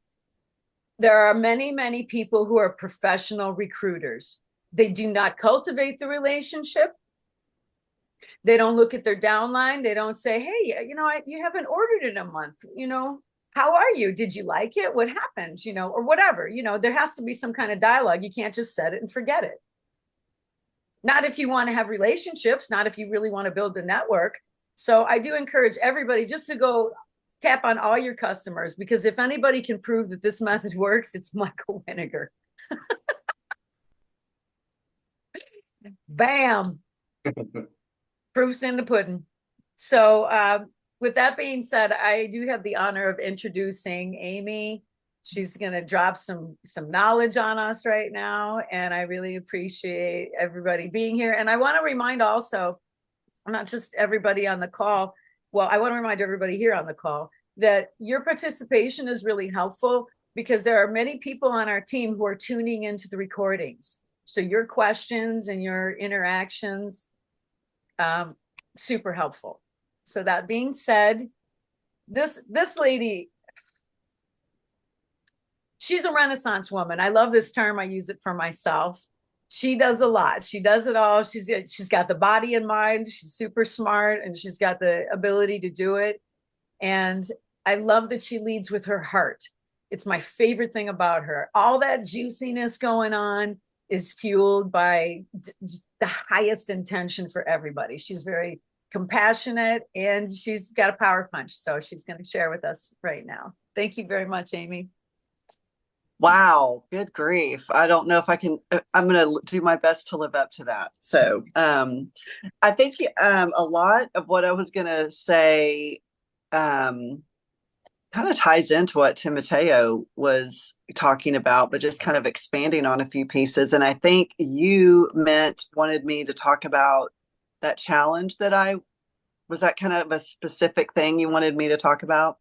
There are many, many people who are professional recruiters. They do not cultivate the relationship. They don't look at their downline. They don't say, hey, you haven't ordered in a month. How are you? Did you like it? What happened? Or whatever. There has to be some kind of dialogue. You can't just set it and forget it. Not if you want to have relationships, not if you really want to build a network. So I do encourage everybody just to go tap on all your customers, because if anybody can prove that this method works, it's Michael Winiger. Bam. Proof's in the pudding. So with that being said, I do have the honor of introducing Amy. She's going to drop some knowledge on us right now. And I really appreciate everybody being here. And I want to remind also, not just everybody on the call, well, I want to remind everybody here on the call that your participation is really helpful, because there are many people on our team who are tuning into the recordings. So your questions and your interactions, super helpful. So that being said, this lady, she's a Renaissance woman. I love this term. I use it for myself. She does a lot. She does it all. She's got the body in mind. She's super smart and she's got the ability to do it. And I love that she leads with her heart. It's my favorite thing about her. All that juiciness going on is fueled by the highest intention for everybody. She's very compassionate and she's got a power punch. So she's going to share with us right now. Thank you very much, Amy. Wow, good grief. I don't know if I can, I'm going to do my best to live up to that. So I think a lot of what I was going to say kind of ties into what Timoteo was talking about, but just kind of expanding on a few pieces. And I think you wanted me to talk about that challenge was that kind of a specific thing you wanted me to talk about?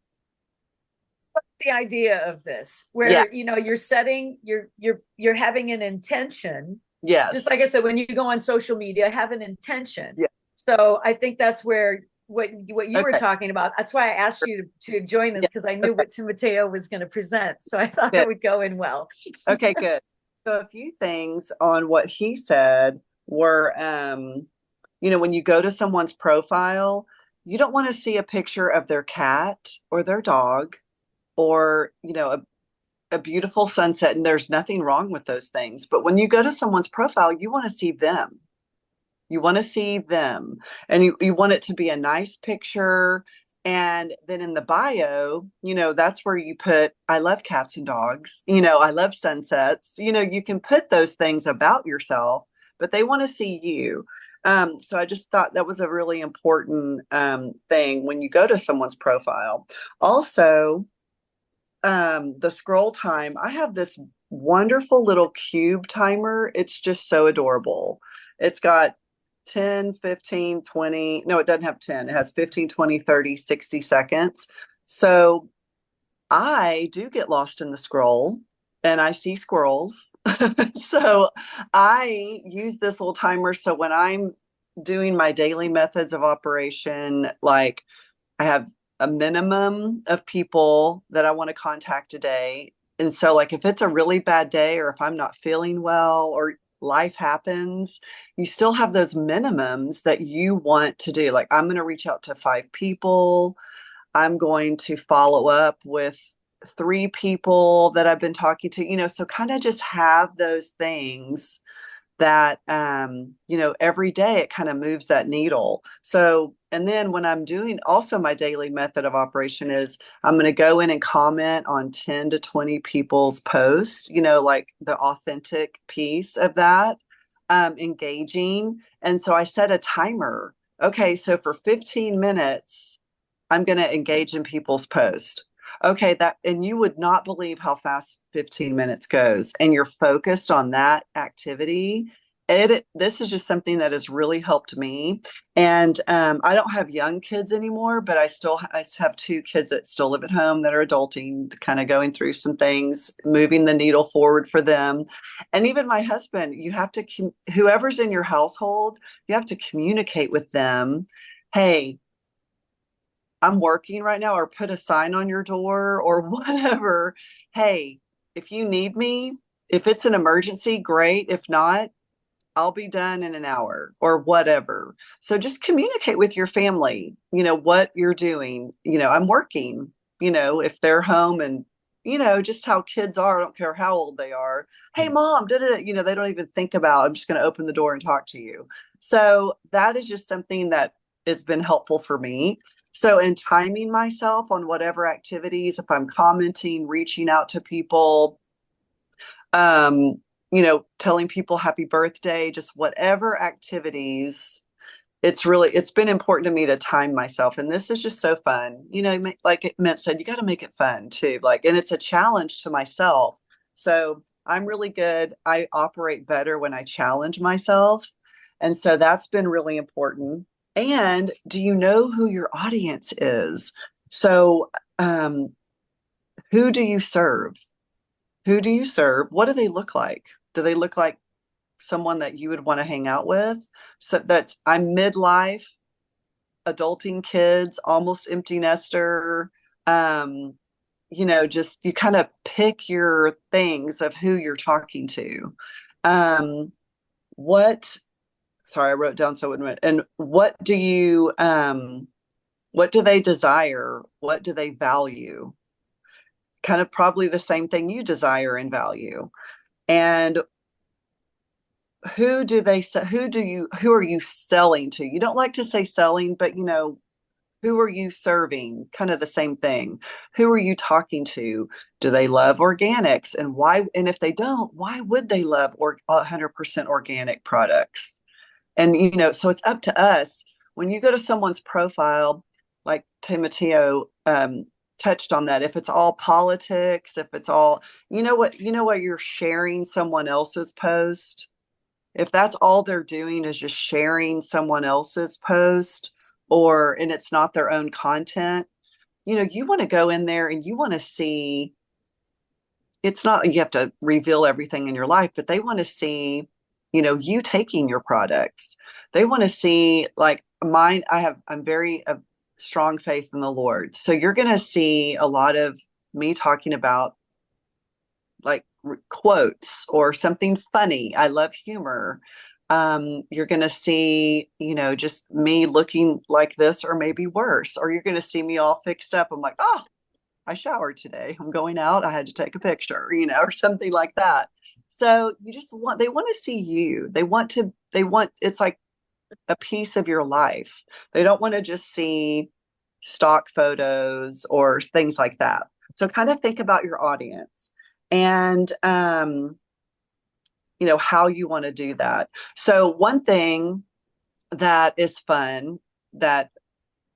The idea of this, where you're setting, you're having an intention. Yes. Just like I said, when you go on social media, have an intention. Yeah. So I think that's where what you were talking about. That's why I asked you to join this, because I knew what Timoteo was going to present. So I thought that would go in well. Okay, good. So a few things on what he said were, when you go to someone's profile, you don't want to see a picture of their cat or their dog or, a beautiful sunset. And there's nothing wrong with those things. But when you go to someone's profile, you want to see them. You want to see them, and you want it to be a nice picture. And then in the bio, that's where you put, I love cats and dogs, I love sunsets. You can put those things about yourself, but they want to see you. So I just thought that was a really important thing when you go to someone's profile. Also, the scroll time, I have this wonderful little cube timer. It's just so adorable. It's got 10, 15, 20. No, it doesn't have 10. It has 15, 20, 30, 60 seconds. So I do get lost in the scroll and I see squirrels. So I use this little timer. So when I'm doing my daily methods of operation, like I have a minimum of people that I want to contact a day. And so, like, if it's a really bad day or if I'm not feeling well or life happens, you still have those minimums that you want to do. Like, I'm going to reach out to 5 people. I'm going to follow up with 3 people that I've been talking to, so kind of just have those things that, every day it kind of moves that needle. So, and then when I'm doing also my daily method of operation is I'm going to go in and comment on 10 to 20 people's posts, like the authentic piece of that, engaging. And so I set a timer. Okay, so for 15 minutes, I'm going to engage in people's posts. Okay, and you would not believe how fast 15 minutes goes, and you're focused on that activity. This is just something that has really helped me. And I don't have young kids anymore, but I have 2 kids that still live at home that are adulting, kind of going through some things, moving the needle forward for them. And even my husband, you have to, whoever's in your household, you have to communicate with them. Hey, I'm working right now, or put a sign on your door or whatever. Hey, if you need me, if it's an emergency, great. If not, I'll be done in an hour or whatever. So just communicate with your family, what you're doing. I'm working, if they're home, and, just how kids are. I don't care how old they are. Hey, mom, they don't even think about, I'm just going to open the door and talk to you. So that is just something that has been helpful for me. So in timing myself on whatever activities, if I'm commenting, reaching out to people, telling people happy birthday, just whatever activities, it's been important to me to time myself. And this is just so fun. Like it meant said, you got to make it fun too. And it's a challenge to myself. So I'm really good. I operate better when I challenge myself. And so that's been really important. And do you know who your audience is? So, who do you serve? Who do you serve? What do they look like? Do they look like someone that you would want to hang out with? So I'm midlife, adulting kids, almost empty nester. Just you kind of pick your things of who you're talking to. Sorry, I wrote down so it wouldn't. And what do they desire? What do they value? Kind of probably the same thing you desire and value. And who are you selling to? You don't like to say selling, but who are you serving? Kind of the same thing. Who are you talking to? Do they love organics? And why? And if they don't, why would they love 100% organic products? And, so it's up to us. When you go to someone's profile, like Timoteo touched on that, if it's all politics, if it's all, what you're sharing someone else's post, if that's all they're doing is just sharing someone else's post, and it's not their own content, you want to go in there and you want to see, it's not, you have to reveal everything in your life, but they want to see you taking your products. They want to see, like mine, I'm very a strong faith in the Lord. So you're going to see a lot of me talking about like quotes or something funny. I love humor. You're going to see, just me looking like this or maybe worse, or you're going to see me all fixed up. I'm like, oh, I showered today. I'm going out. I had to take a picture, or something like that. So they want to see you. It's like a piece of your life. They don't want to just see stock photos or things like that. So kind of think about your audience and, how you want to do that. So one thing that is fun that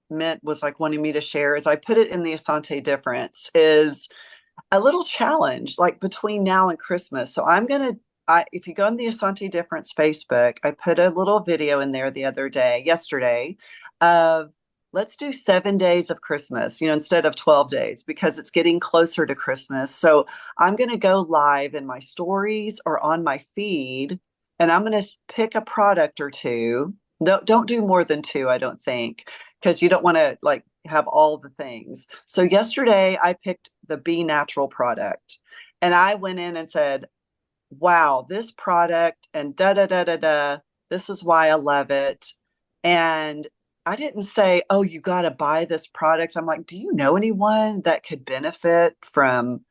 Mint was like wanting me to share is I put it in the Asante difference is a little challenge like between now and Christmas. So if you go on the Asante Difference Facebook, I put a little video in there yesterday of let's do 7 days of Christmas, instead of 12 days because it's getting closer to Christmas. So I'm going to go live in my stories or on my feed and I'm going to pick a product or two. Don't do more than two, I don't think, because you don't want to like have all the things. So yesterday I picked the Be Natural product and I went in and said, wow, this product and da da da da da, this is why I love it. And I didn't say, oh, you got to buy this product. I'm like, do you know anyone that could benefit from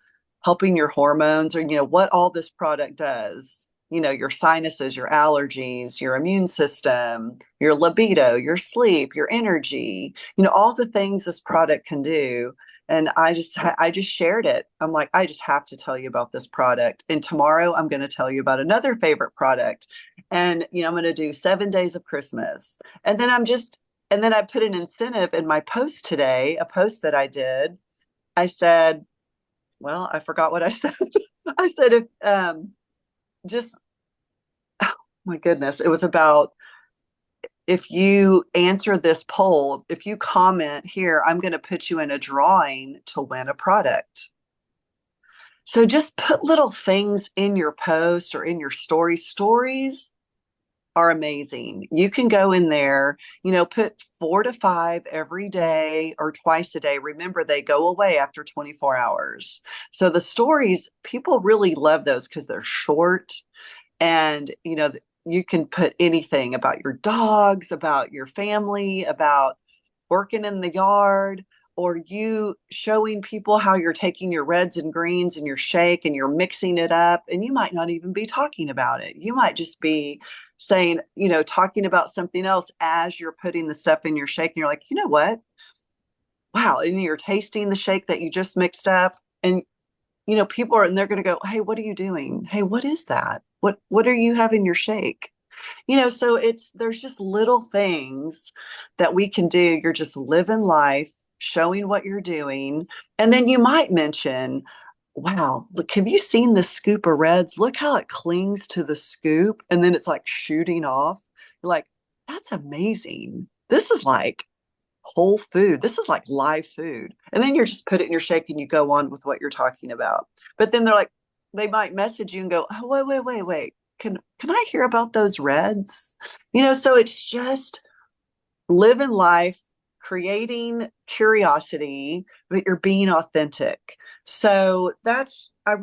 helping your hormones or, what all this product does? Your sinuses, your allergies, your immune system, your libido, your sleep, your energy, all the things this product can do. And I just shared it. I'm like, I just have to tell you about this product. And tomorrow I'm going to tell you about another favorite product. And, I'm going to do 7 days of Christmas. And then I put an incentive in my post today, a post that I did. I said, well, I forgot what I said. I said, oh my goodness, it was about if you answer this poll, if you comment here, I'm going to put you in a drawing to win a product. So just put little things in your post or in your story. Stories are amazing. You can go in there, put 4 to 5 every day or twice a day. Remember, they go away after 24 hours. So the stories, people really love those because they're short and, you can put anything about your dogs, about your family, about working in the yard, or you showing people how you're taking your reds and greens and your shake and you're mixing it up. And you might not even be talking about it. You might just be saying, talking about something else as you're putting the stuff in your shake. And you're like, you know what? Wow. And you're tasting the shake that you just mixed up. And, people and they're going to go, hey, what are you doing? Hey, what is that? What are you having your shake? So there's just little things that we can do. You're just living life, showing what you're doing. And then you might mention, wow, look, have you seen the scoop of reds? Look how it clings to the scoop. And then it's like shooting off. You're like, that's amazing. This is like whole food. This is like live food. And then you're just put it in your shake and you go on with what you're talking about. But then they might message you and go, oh, wait. Can I hear about those reds? So it's just living life, creating curiosity, but you're being authentic. So I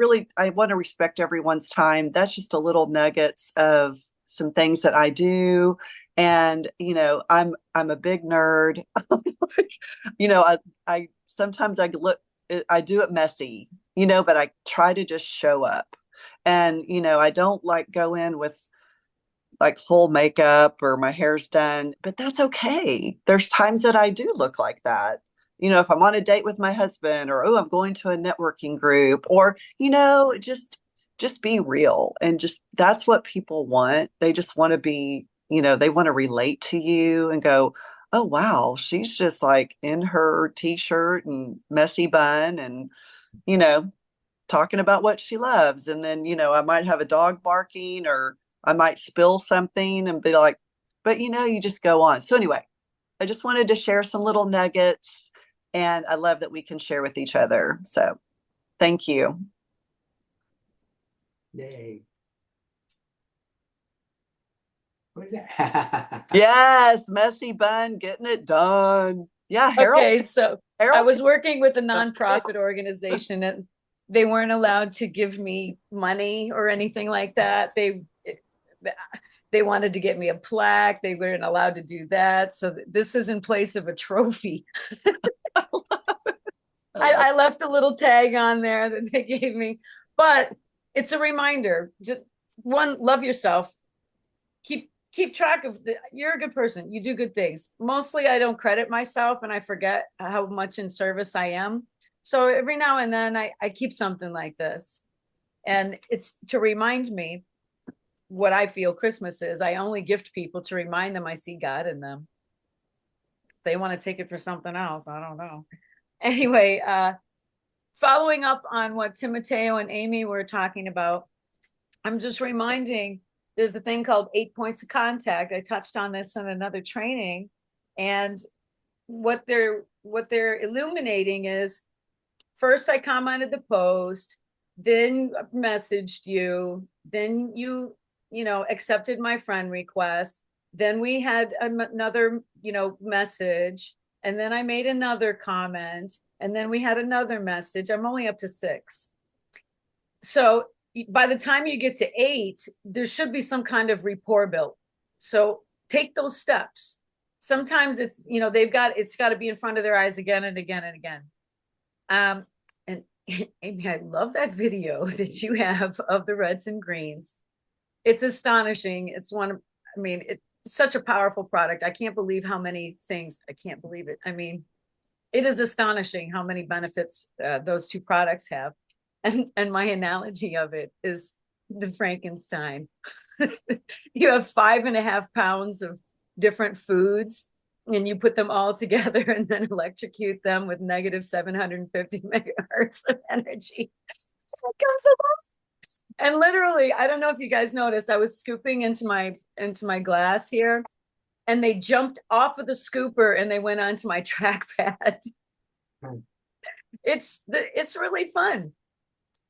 want to respect everyone's time. That's just a little nuggets of some things that I do. And, I'm a big nerd. I sometimes I do it messy, but I try to just show up. And, I don't like go in with like full makeup or my hair's done, but that's okay. There's times that I do look like that. If I'm on a date with my husband or, oh, I'm going to a networking group or, just be real. And just, that's what people want. They just want to be, they want to relate to you and go, oh, wow, she's just like in her t-shirt and messy bun and, talking about what she loves. And then, I might have a dog barking or I might spill something and be like, but you just go on. So anyway, I just wanted to share some little nuggets and I love that we can share with each other. So thank you. Yay. What is that? Yes, messy bun, getting it done. Yeah, Harold. Okay, so I Harold, was working with a nonprofit organization and They weren't allowed to give me money or anything like that. They wanted to get me a plaque. They weren't allowed to do that. So this is in place of a trophy. I left a little tag on there that they gave me, but it's a reminder. Just one, love yourself. Keep track of you're a good person. You do good things. Mostly I don't credit myself and I forget how much in service I am. So every now and then I keep something like this. And it's to remind me what I feel Christmas is. I only gift people to remind them I see God in them. If they want to take it for something else, I don't know. Anyway, following up on what Timoteo and Amy were talking about, I'm just reminding there's a thing called 8 points of contact. I touched on this in another training. And what they're illuminating is first I commented the post, then messaged you, then you accepted my friend request. Then we had another, message. And then I made another comment. And then we had another message. I'm only up to 6. So by the time you get to 8, there should be some kind of rapport built. So take those steps. Sometimes it's, it's got to be in front of their eyes again and again and again. And Amy, I love that video that you have of the reds and greens. It's astonishing. It's such a powerful product. I can't believe how many things, I can't believe it. It is astonishing how many benefits those 2 products have. And my analogy of it is the Frankenstein. You have 5.5 pounds of different foods and you put them all together and then electrocute them with negative 750 megahertz of energy. It comes along. And literally, I don't know if you guys noticed, I was scooping into my glass here and they jumped off of the scooper and they went onto my trackpad. It's really fun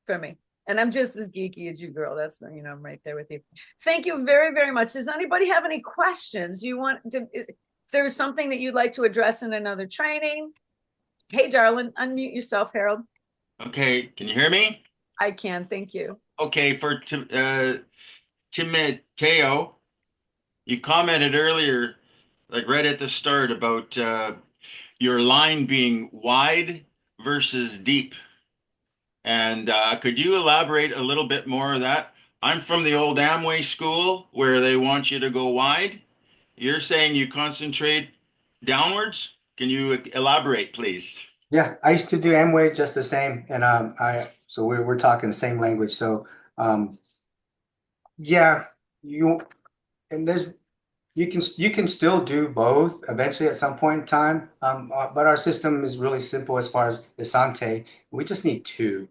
for me. And I'm just as geeky as you, girl. That's, I'm right there with you. Thank you very, very much. Does anybody have any questions you want to, if there's something that you'd like to address in another training? Hey, darling, unmute yourself, Harold. Okay, can you hear me? I can, thank you. Okay, for Timoteo, you commented earlier, like right at the start, about your line being wide versus deep. And could you elaborate a little bit more of that? I'm from the old Amway school where they want you to go wide. You're saying you concentrate downwards? Can you elaborate, please? Yeah, I used to do Amway just the same, and so we're talking the same language. So yeah, you can still do both eventually at some point in time. But our system is really simple as far as Asante. We just need 2,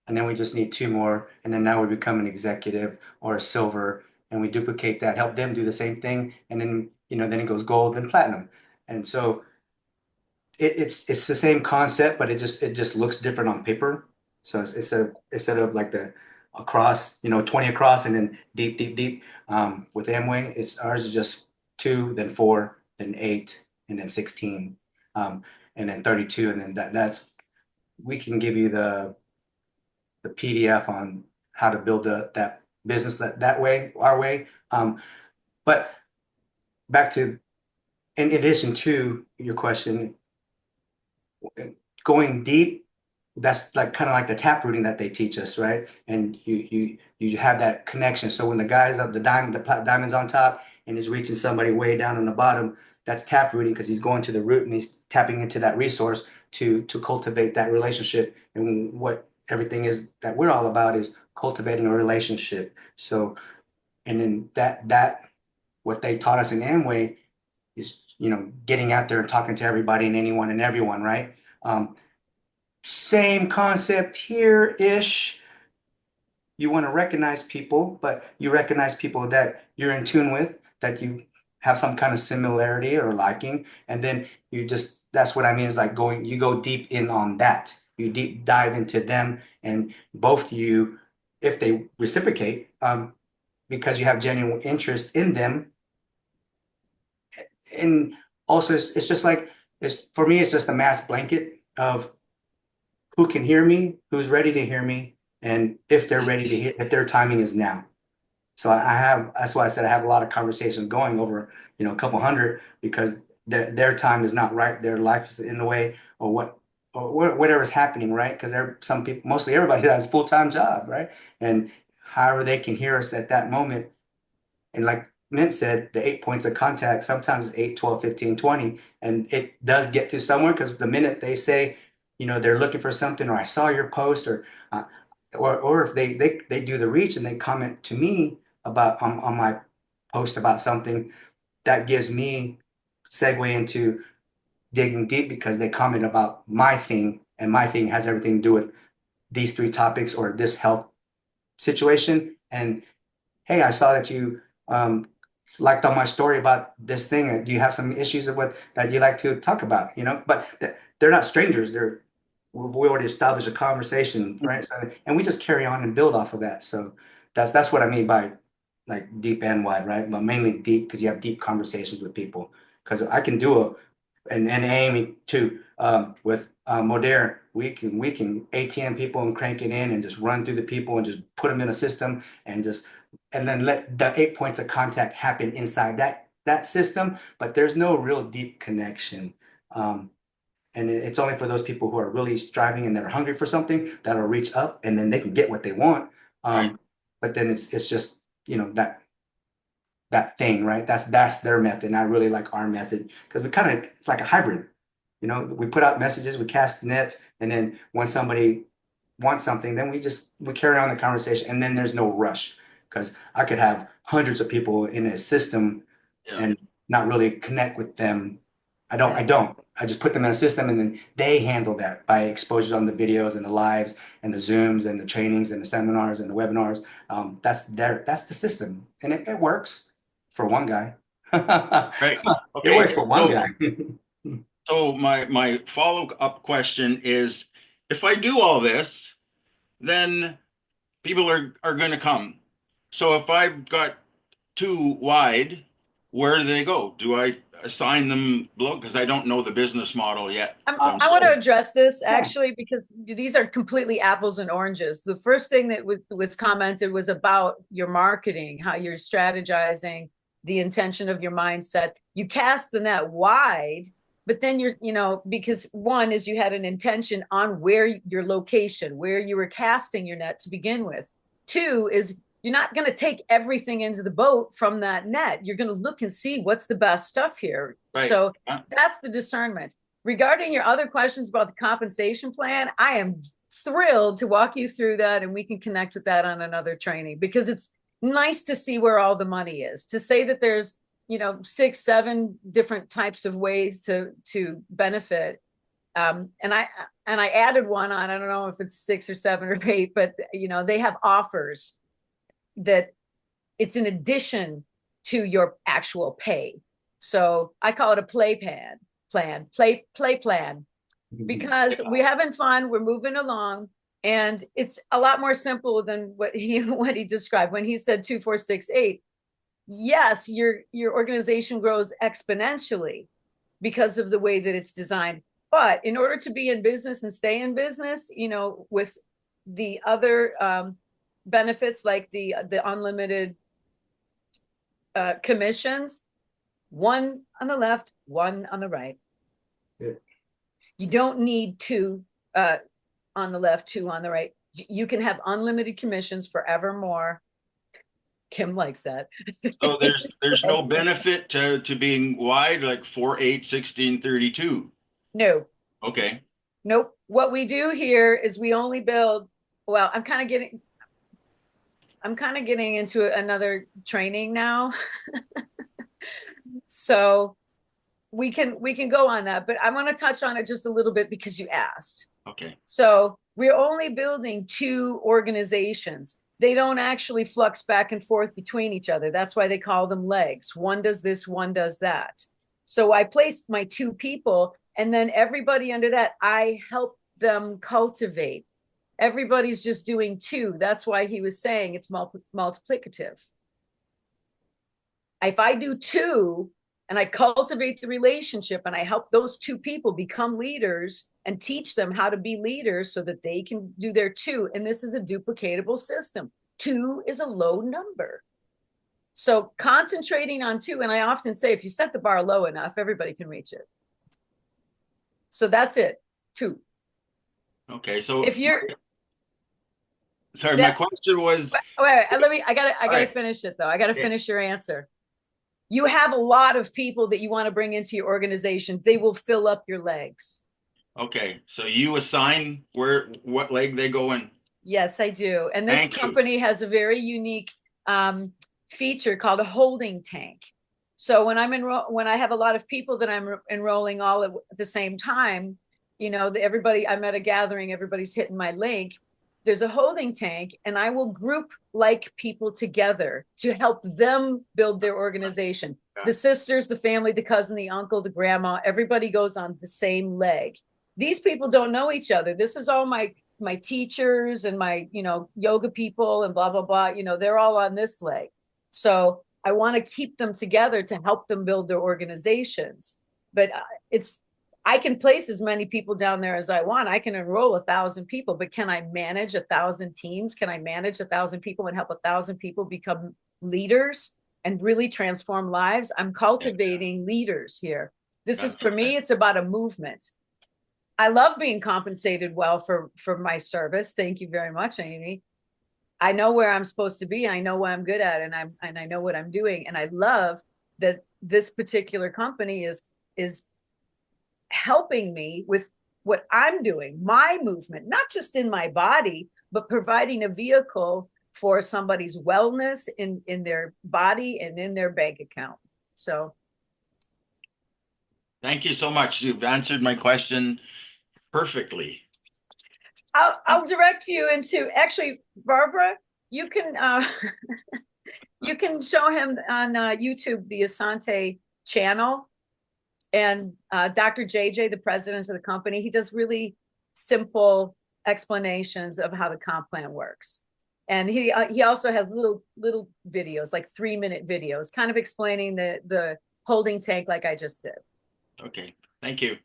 and then we just need 2 more, and then now we become an executive or a silver, and we duplicate that, help them do the same thing, and then then it goes gold and platinum, and so it's the same concept, but it just looks different on paper. So instead of like the across, 20 across and then deep, deep, deep. With Amway, ours is just 2, then 4, then 8, and then 16, and then 32, and then that's we can give you the PDF on how to build that business that way, our way. But back to, in addition to your question, going deep, that's like kind of like the tap rooting that they teach us, right? And you have that connection. So when the guy's up, the diamond's on top and he's reaching somebody way down on the bottom, that's tap rooting because he's going to the root and he's tapping into that resource to cultivate that relationship. And what everything is that we're all about is cultivating a relationship. So, and then that what they taught us in Amway is, getting out there and talking to everybody and anyone and everyone, right? Same concept here-ish. You want to recognize people, but you recognize people that you're in tune with, that you have some kind of similarity or liking, and then that's what I mean is like you go deep in on that. You deep dive into them, and both of you, if they reciprocate, because you have genuine interest in them. And also it's just like, for me, it's just a mass blanket of who can hear me, who's ready to hear me, and if they're ready to hear, if their timing is now. So I have, that's why I said I have a lot of conversations going over, a couple hundred, because their time is not right. Their life is in the way, or whatever's happening, right? Because some people, mostly everybody has a full-time job, right? And however they can hear us at that moment. And like Mint said, the 8 points of contact, sometimes 8, 12, 15, 20, and it does get to somewhere, because the minute they say, they're looking for something, or I saw your post, or if they do the reach and they comment to me about on my post about something, that gives me segue into digging deep, because they comment about my thing, and my thing has everything to do with these 3 topics or this health situation. And hey, I saw that you liked on my story about this thing. Do you have some issues with that you like to talk about? But they're not strangers. We already established a conversation, right? So, and we just carry on and build off of that. So that's what I mean by like deep and wide, right? But mainly deep, because you have deep conversations with people. Because I can do and Amy too, with Modere, we can ATM people and crank it in and just run through the people and just put them in a system, and then let the 8 points of contact happen inside that system. But there's no real deep connection. And it's only for those people who are really striving and they're hungry for something that'll reach up, and then they can get what they want. Right. But then it's just, that thing, right? That's their method. And I really like our method, because it's like a hybrid. We put out messages, we cast nets, and then when somebody wants something, then we carry on the conversation, and then there's no rush, because I could have hundreds of people in a system Yeah. and not really connect with them. I just put them in a system, and then they handle that by exposures on the videos and the lives and the Zooms and the trainings and the seminars and the webinars. That's the system, and it works for one guy. Right. It Okay. works for one So, guy. so my follow-up question is, if I do all this, then people are going to come. So if I've got 2 wide, where do they go? Do I assign them below? Because I don't know the business model yet. I So I'm want to still- address this actually, because these are completely apples and oranges. The first thing that was commented was about your marketing, how you're strategizing, the intention of your mindset. You cast the net wide, but then because one is you had an intention on where your location, where you were casting your net to begin with. 2 is you're not going to take everything into the boat from that net. You're going to look and see what's the best stuff here. Right. So that's the discernment. Regarding your other questions about the compensation plan, I am thrilled to walk you through that, and we can connect with that on another training, because it's nice to see where all the money is. To say that there's 6, 7 different types of ways to benefit. And I added one on, I don't know if it's 6 or 7 or 8, but they have offers that it's in addition to your actual pay. So I call it a play plan, because we're having fun, we're moving along, and it's a lot more simple than what he described when he said 2, 4, 6, 8. Yes, your organization grows exponentially because of the way that it's designed. But in order to be in business and stay in business, with the other benefits like the unlimited commissions, 1 on the left, 1 on the right. Yeah. You don't need 2 on the left, 2 on the right. You can have unlimited commissions forevermore. Kim likes that. So there's no benefit to being wide, like 4, 8, 16, 32. No. Okay. Nope. What we do here is we only build, well, I'm kind of getting into another training now. So we can go on that, but I want to touch on it just a little bit because you asked. Okay. So we're only building 2 organizations. They don't actually flux back and forth between each other. That's why they call them legs. One does this, one does that. So I placed my 2 people, and then everybody under that, I help them cultivate. Everybody's just doing 2. That's why he was saying it's multiplicative. If I do 2, and I cultivate the relationship and I help those two people become leaders and teach them how to be leaders so that they can do their two. And this is a duplicatable system. Two is a low number. So concentrating on two, and I often say, if you set the bar low enough, everybody can reach it. So that's it, two. Okay, so If you're, sorry, my that- question was, wait, I gotta right. finish it though. I gotta Okay. finish your answer. You have a lot of people that you want to bring into your organization. They will fill up your legs. okay, so you assign what leg they go in? Yes, I do. And this Thank you. company has a very unique feature called a holding tank. So when when I have a lot of people that I'm enrolling all at the same time, you know, everybody, I'm at a gathering, everybody's hitting my link. There's a holding tank, and I will group like people together to help them build their organization. Yeah. The sisters, the family, the cousin, the uncle, the grandma, everybody goes on the same leg. These people don't know each other. This is all my teachers and my, you know, yoga people and blah, blah, blah. You know, they're all on this leg. So I want to keep them together to help them build their organizations. But I can place as many people down there as I want. I can enroll 1,000 people, but can I manage 1,000 teams? Can I manage 1,000 people and help 1,000 people become leaders and really transform lives? I'm cultivating leaders here. This is, for me, it's about a movement. I love being compensated well for my service. Thank you very much, Amy. I know where I'm supposed to be. I know what I'm good at, and I know what I'm doing. And I love that this particular company is helping me with what I'm doing, my movement, not just in my body, but providing a vehicle for somebody's wellness in their body and in their bank account. So Thank you so much. You've answered my question perfectly. I'll direct you into, actually, Barbara, you can you can show him on YouTube, the Asante channel. And Dr. JJ, the president of the company, he does really simple explanations of how the comp plan works. And he also has little videos, like 3-minute videos, kind of explaining the holding tank like I just did. Okay, thank you.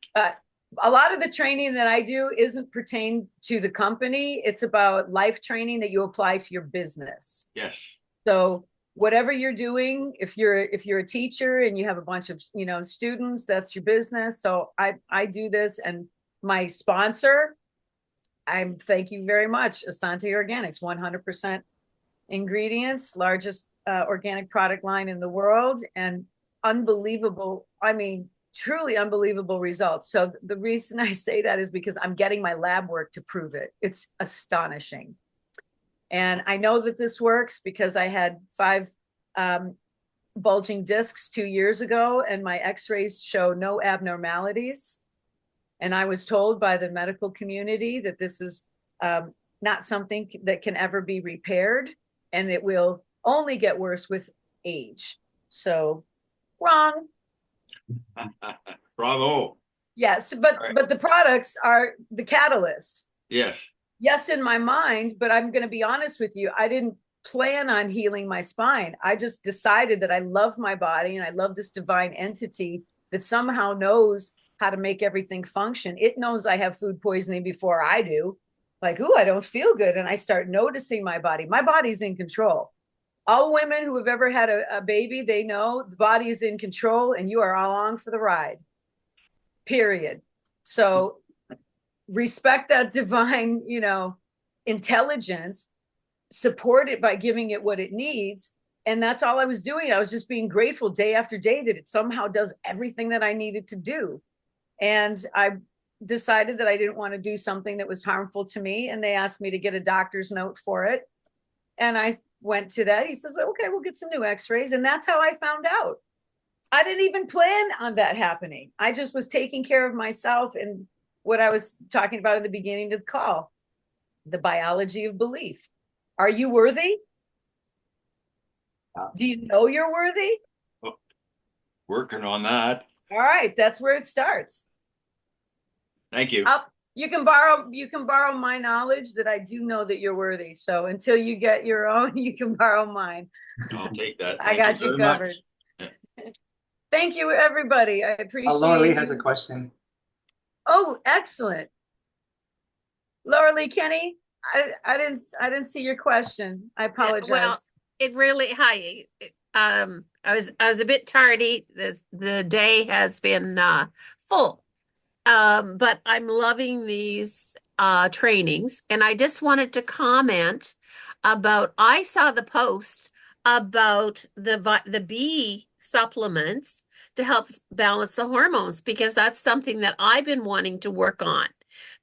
A lot of the training that I do isn't pertained to the company. It's about life training that you apply to your business. Yes. So whatever you're doing, if you're a teacher and you have a bunch of, you know, students, that's your business. So I do this, and my sponsor, thank you very much, Asante Organics, 100% ingredients, largest organic product line in the world, and unbelievable, I mean, truly unbelievable results. So the reason I say that is because I'm getting my lab work to prove it. It's astonishing. And I know that this works because I had 5 bulging discs 2 years ago, and my x-rays show no abnormalities. And I was told by the medical community that this is not something that can ever be repaired, and it will only get worse with age. So wrong. Bravo. Yes, but the products are the catalyst. Yes. Yes, in my mind, but I'm going to be honest with you. I didn't plan on healing my spine. I just decided that I love my body and I love this divine entity that somehow knows how to make everything function. It knows I have food poisoning before I do. Like, ooh, I don't feel good. And I start noticing my body. My body's in control. All women who have ever had a baby, they know the body is in control and you are along for the ride. Period. So respect that divine, you know, intelligence, support it by giving it what it needs. And that's all I was doing. I was just being grateful day after day that it somehow does everything that I needed to do. And I decided that I didn't want to do something that was harmful to me. And they asked me to get a doctor's note for it. And I went to that. He says, okay, we'll get some new x-rays. And that's how I found out. I didn't even plan on that happening. I just was taking care of myself, and what I was talking about at the beginning of the call, the biology of belief. Are you worthy? Do you know you're worthy? Working on that. All right, that's where it starts. Thank you. You can borrow my knowledge that I do know that you're worthy. So until you get your own, you can borrow mine. I'll take that. I got you covered. Thank you, everybody. I appreciate Laura Lee has a you. question. Oh, excellent. Laura Lee Kenny, I didn't see your question. I apologize. Well, it really, hi. I was a bit tardy. The day has been full. But I'm loving these trainings, and I just wanted to comment about, I saw the post about the B supplements to help balance the hormones, because that's something that I've been wanting to work on,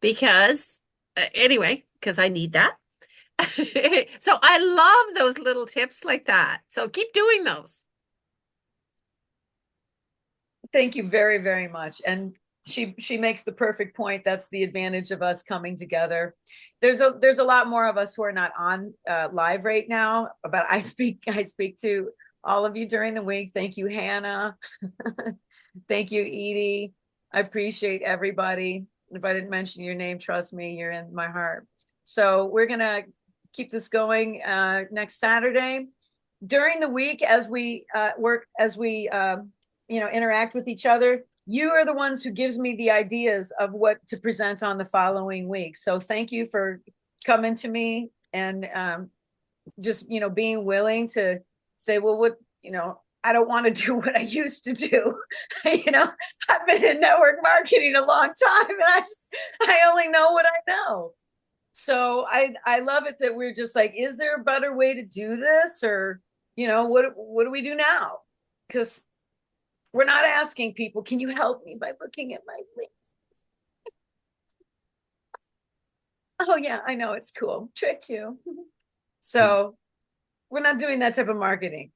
because anyway, because I need that. So I love those little tips like that. So keep doing those. Thank you very, very much. And she makes the perfect point. That's the advantage of us coming together. There's a lot more of us who are not on live right now, but I speak to all of you during the week. Thank you, Hannah. Thank you, Edie. I appreciate everybody. If I didn't mention your name, trust me, you're in my heart. So we're gonna keep this going next Saturday. During the week, as we interact with each other, you are the ones who gives me the ideas of what to present on the following week. So thank you for coming to me and just, being willing to say, well, what, I don't want to do what I used to do. I've been in network marketing a long time, and I only know what I know. So I love it that we're just like, is there a better way to do this? Or, what do we do now? Because we're not asking people, can you help me by looking at my link? Oh yeah, I know, it's cool. Tricked you. So we're not doing that type of marketing.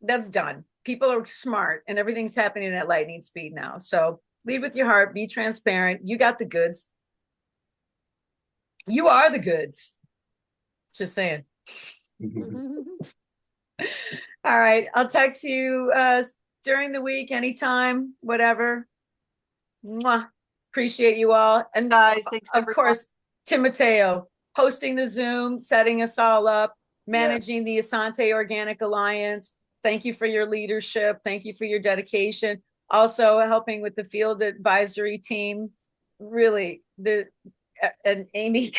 That's done. People are smart and everything's happening at lightning speed now. So lead with your heart, be transparent. You got the goods. You are the goods. Just saying. All right. I'll text you during the week, anytime, whatever. Mwah. Appreciate you all. And Guys, thanks of course, Tim Mateo hosting the Zoom, setting us all up, managing the Asante Organic Alliance. Thank you for your leadership. Thank you for your dedication. Also helping with the field advisory team. Really, and Amy,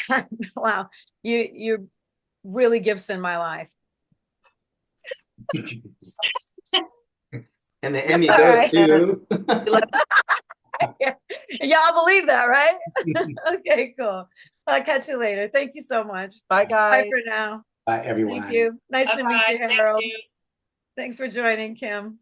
wow, you really gifts in my life. And the Emmy All goes right. to. Y'all believe that, right? Okay, cool. I'll catch you later. Thank you so much. Bye, Bye guys. for now. Bye, everyone. Thank you. Nice to meet you, Bye-bye. Thank Harold. you. Thanks for joining, Kim.